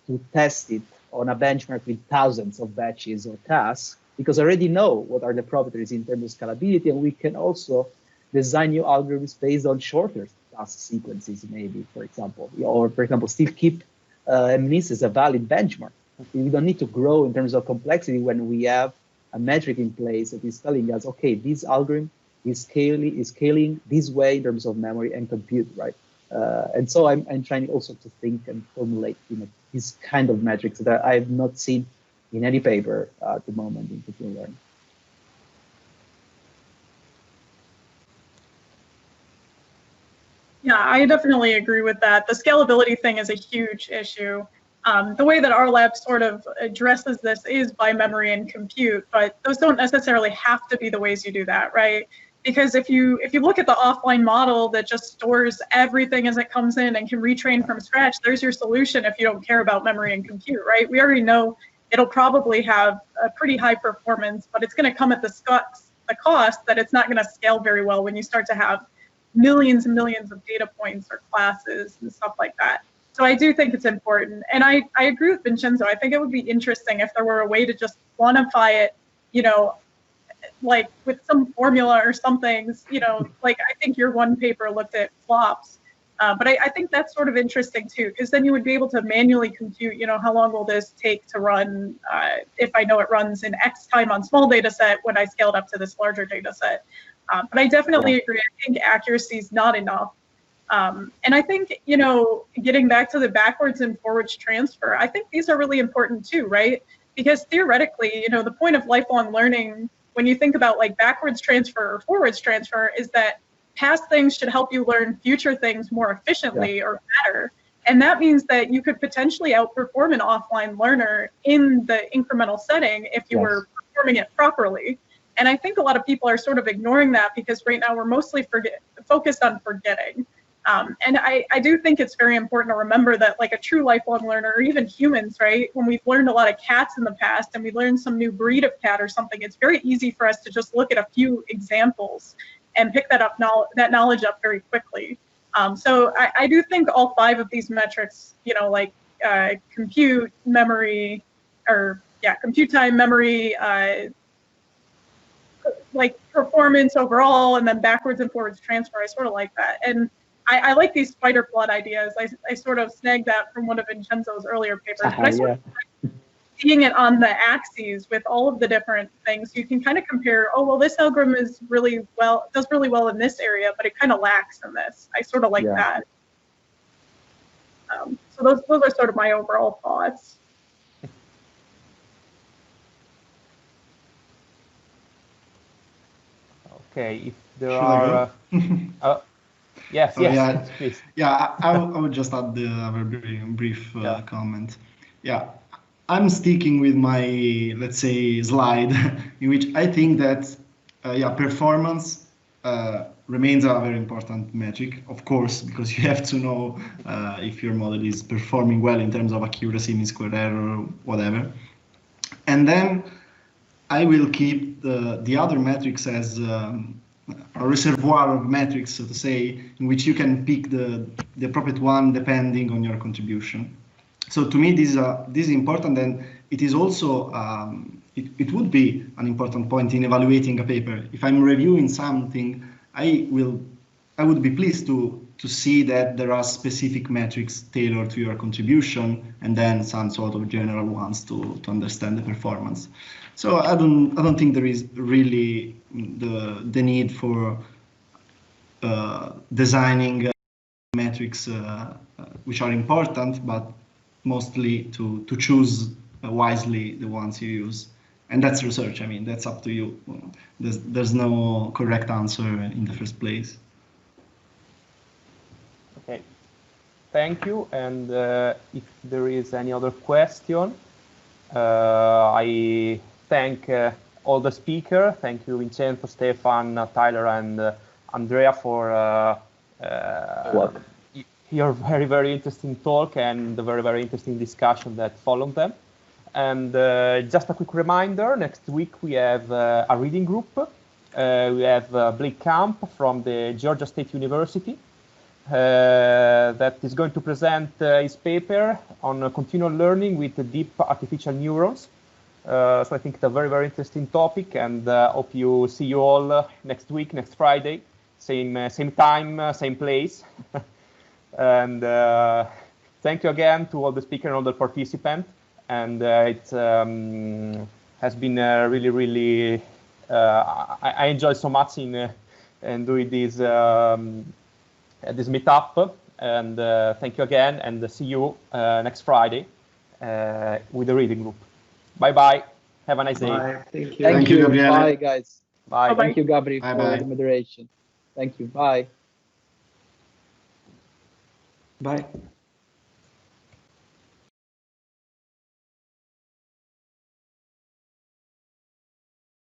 to test it on a benchmark with thousands of batches or tasks, because I already know what are the properties in terms of scalability, and we can also design new algorithms based on shorter task sequences, maybe, for example, or for example, still keep MNIST as a valid benchmark. We don't need to grow in terms of complexity when we have a metric in place that is telling us, okay, this algorithm is scaling this way in terms of memory and compute, right? And so I'm trying also to think and formulate, these kind of metrics that I have not seen in any paper at the moment in continual learning. Yeah, I definitely agree with that. The scalability thing is a huge issue. The way that our lab sort of addresses this is by memory and compute, but those don't necessarily have to be the ways you do that, right? Because if you look at the offline model that just stores everything as it comes in and can retrain from scratch, there's your solution if you don't care about memory and compute, right? We already know it'll probably have a pretty high performance, but it's going to come at the cost that it's not going to scale very well when you start to have millions and millions of data points or classes and stuff like that. So I do think it's important. And I agree with Vincenzo. I think it would be interesting if there were a way to just quantify it, like with some formula or something, like I think your one paper looked at flops. But I think that's sort of interesting too, because then you would be able to manually compute, how long will this take to run if I know it runs in X time on small data set when I scaled up to this larger data set. But I definitely agree. I think accuracy is not enough. And I think, getting back to the backwards and forwards transfer, I think these are really important too, right? Because theoretically, you know, the point of lifelong learning, when you think about like backwards transfer or forwards transfer, is that past things should help you learn future things more efficiently or better. And that means that you could potentially outperform an offline learner in the incremental setting if you were performing it properly. And I think a lot of people are sort of ignoring that because right now we're mostly focused on forgetting. And I do think it's very important to remember that like a true lifelong learner, or even humans, right, when we've learned a lot of cats in the past and we learned some new breed of cat or something, it's very easy for us to just look at a few examples and pick that knowledge up very quickly. So I do think all 5 of these metrics, you know, like compute, memory, or compute time, memory, like performance overall, and then backwards and forwards transfer, I sort of like that. And I like these spider plot ideas. I sort of snagged that from one of Vincenzo's earlier papers. But I sort of like seeing it on the axes with all of the different things. You can kind of compare, oh, well, this algorithm is does really well in this area, but it kind of lacks in this. I sort of like that. So those are sort of my overall thoughts. Okay, if there are... Yes, please. Yeah, I would just add a very brief comment. Yeah, I'm sticking with my, let's say, slide in which I think that, performance remains a very important metric, of course, because you have to know if your model is performing well in terms of accuracy, mean square error, whatever. And then I will keep the other metrics as a reservoir of metrics, so to say, in which you can pick the appropriate one depending on your contribution. So to me, this is important, and it is also it would be an important point in evaluating a paper. If I'm reviewing something, I would be pleased to see that there are specific metrics tailored to your contribution, and then some sort of general ones to understand the performance. So I don't think there is really the need for designing metrics which are important, but mostly to choose wisely the ones you use. And that's research. I mean, that's up to you. There's no correct answer in the first place. Okay, thank you. And if there is any other question, I thank all the speakers. Thank you, Vincenzo, Stefan, Tyler, and Andrea for your very, very interesting talk and the very, very interesting discussion that followed them. And just a quick reminder, next week we have a reading group. We have Blake Camp from the Georgia State University that is going to present his paper on continual learning with deep artificial neurons. So I think it's a very, very interesting topic, and hope you see you all next week, next Friday, same time, same place. And thank you again to all the speakers and all the participants. And it has been really, really, I enjoyed so much in doing this this meetup. And thank you again, and see you next Friday with the reading group. Bye-bye. Have a nice day. Bye. Thank you. Thank you, Gabriele. Bye, guys. Bye. Thank you, Gabri, Bye, for bye. the moderation. Thank you. Bye. Bye.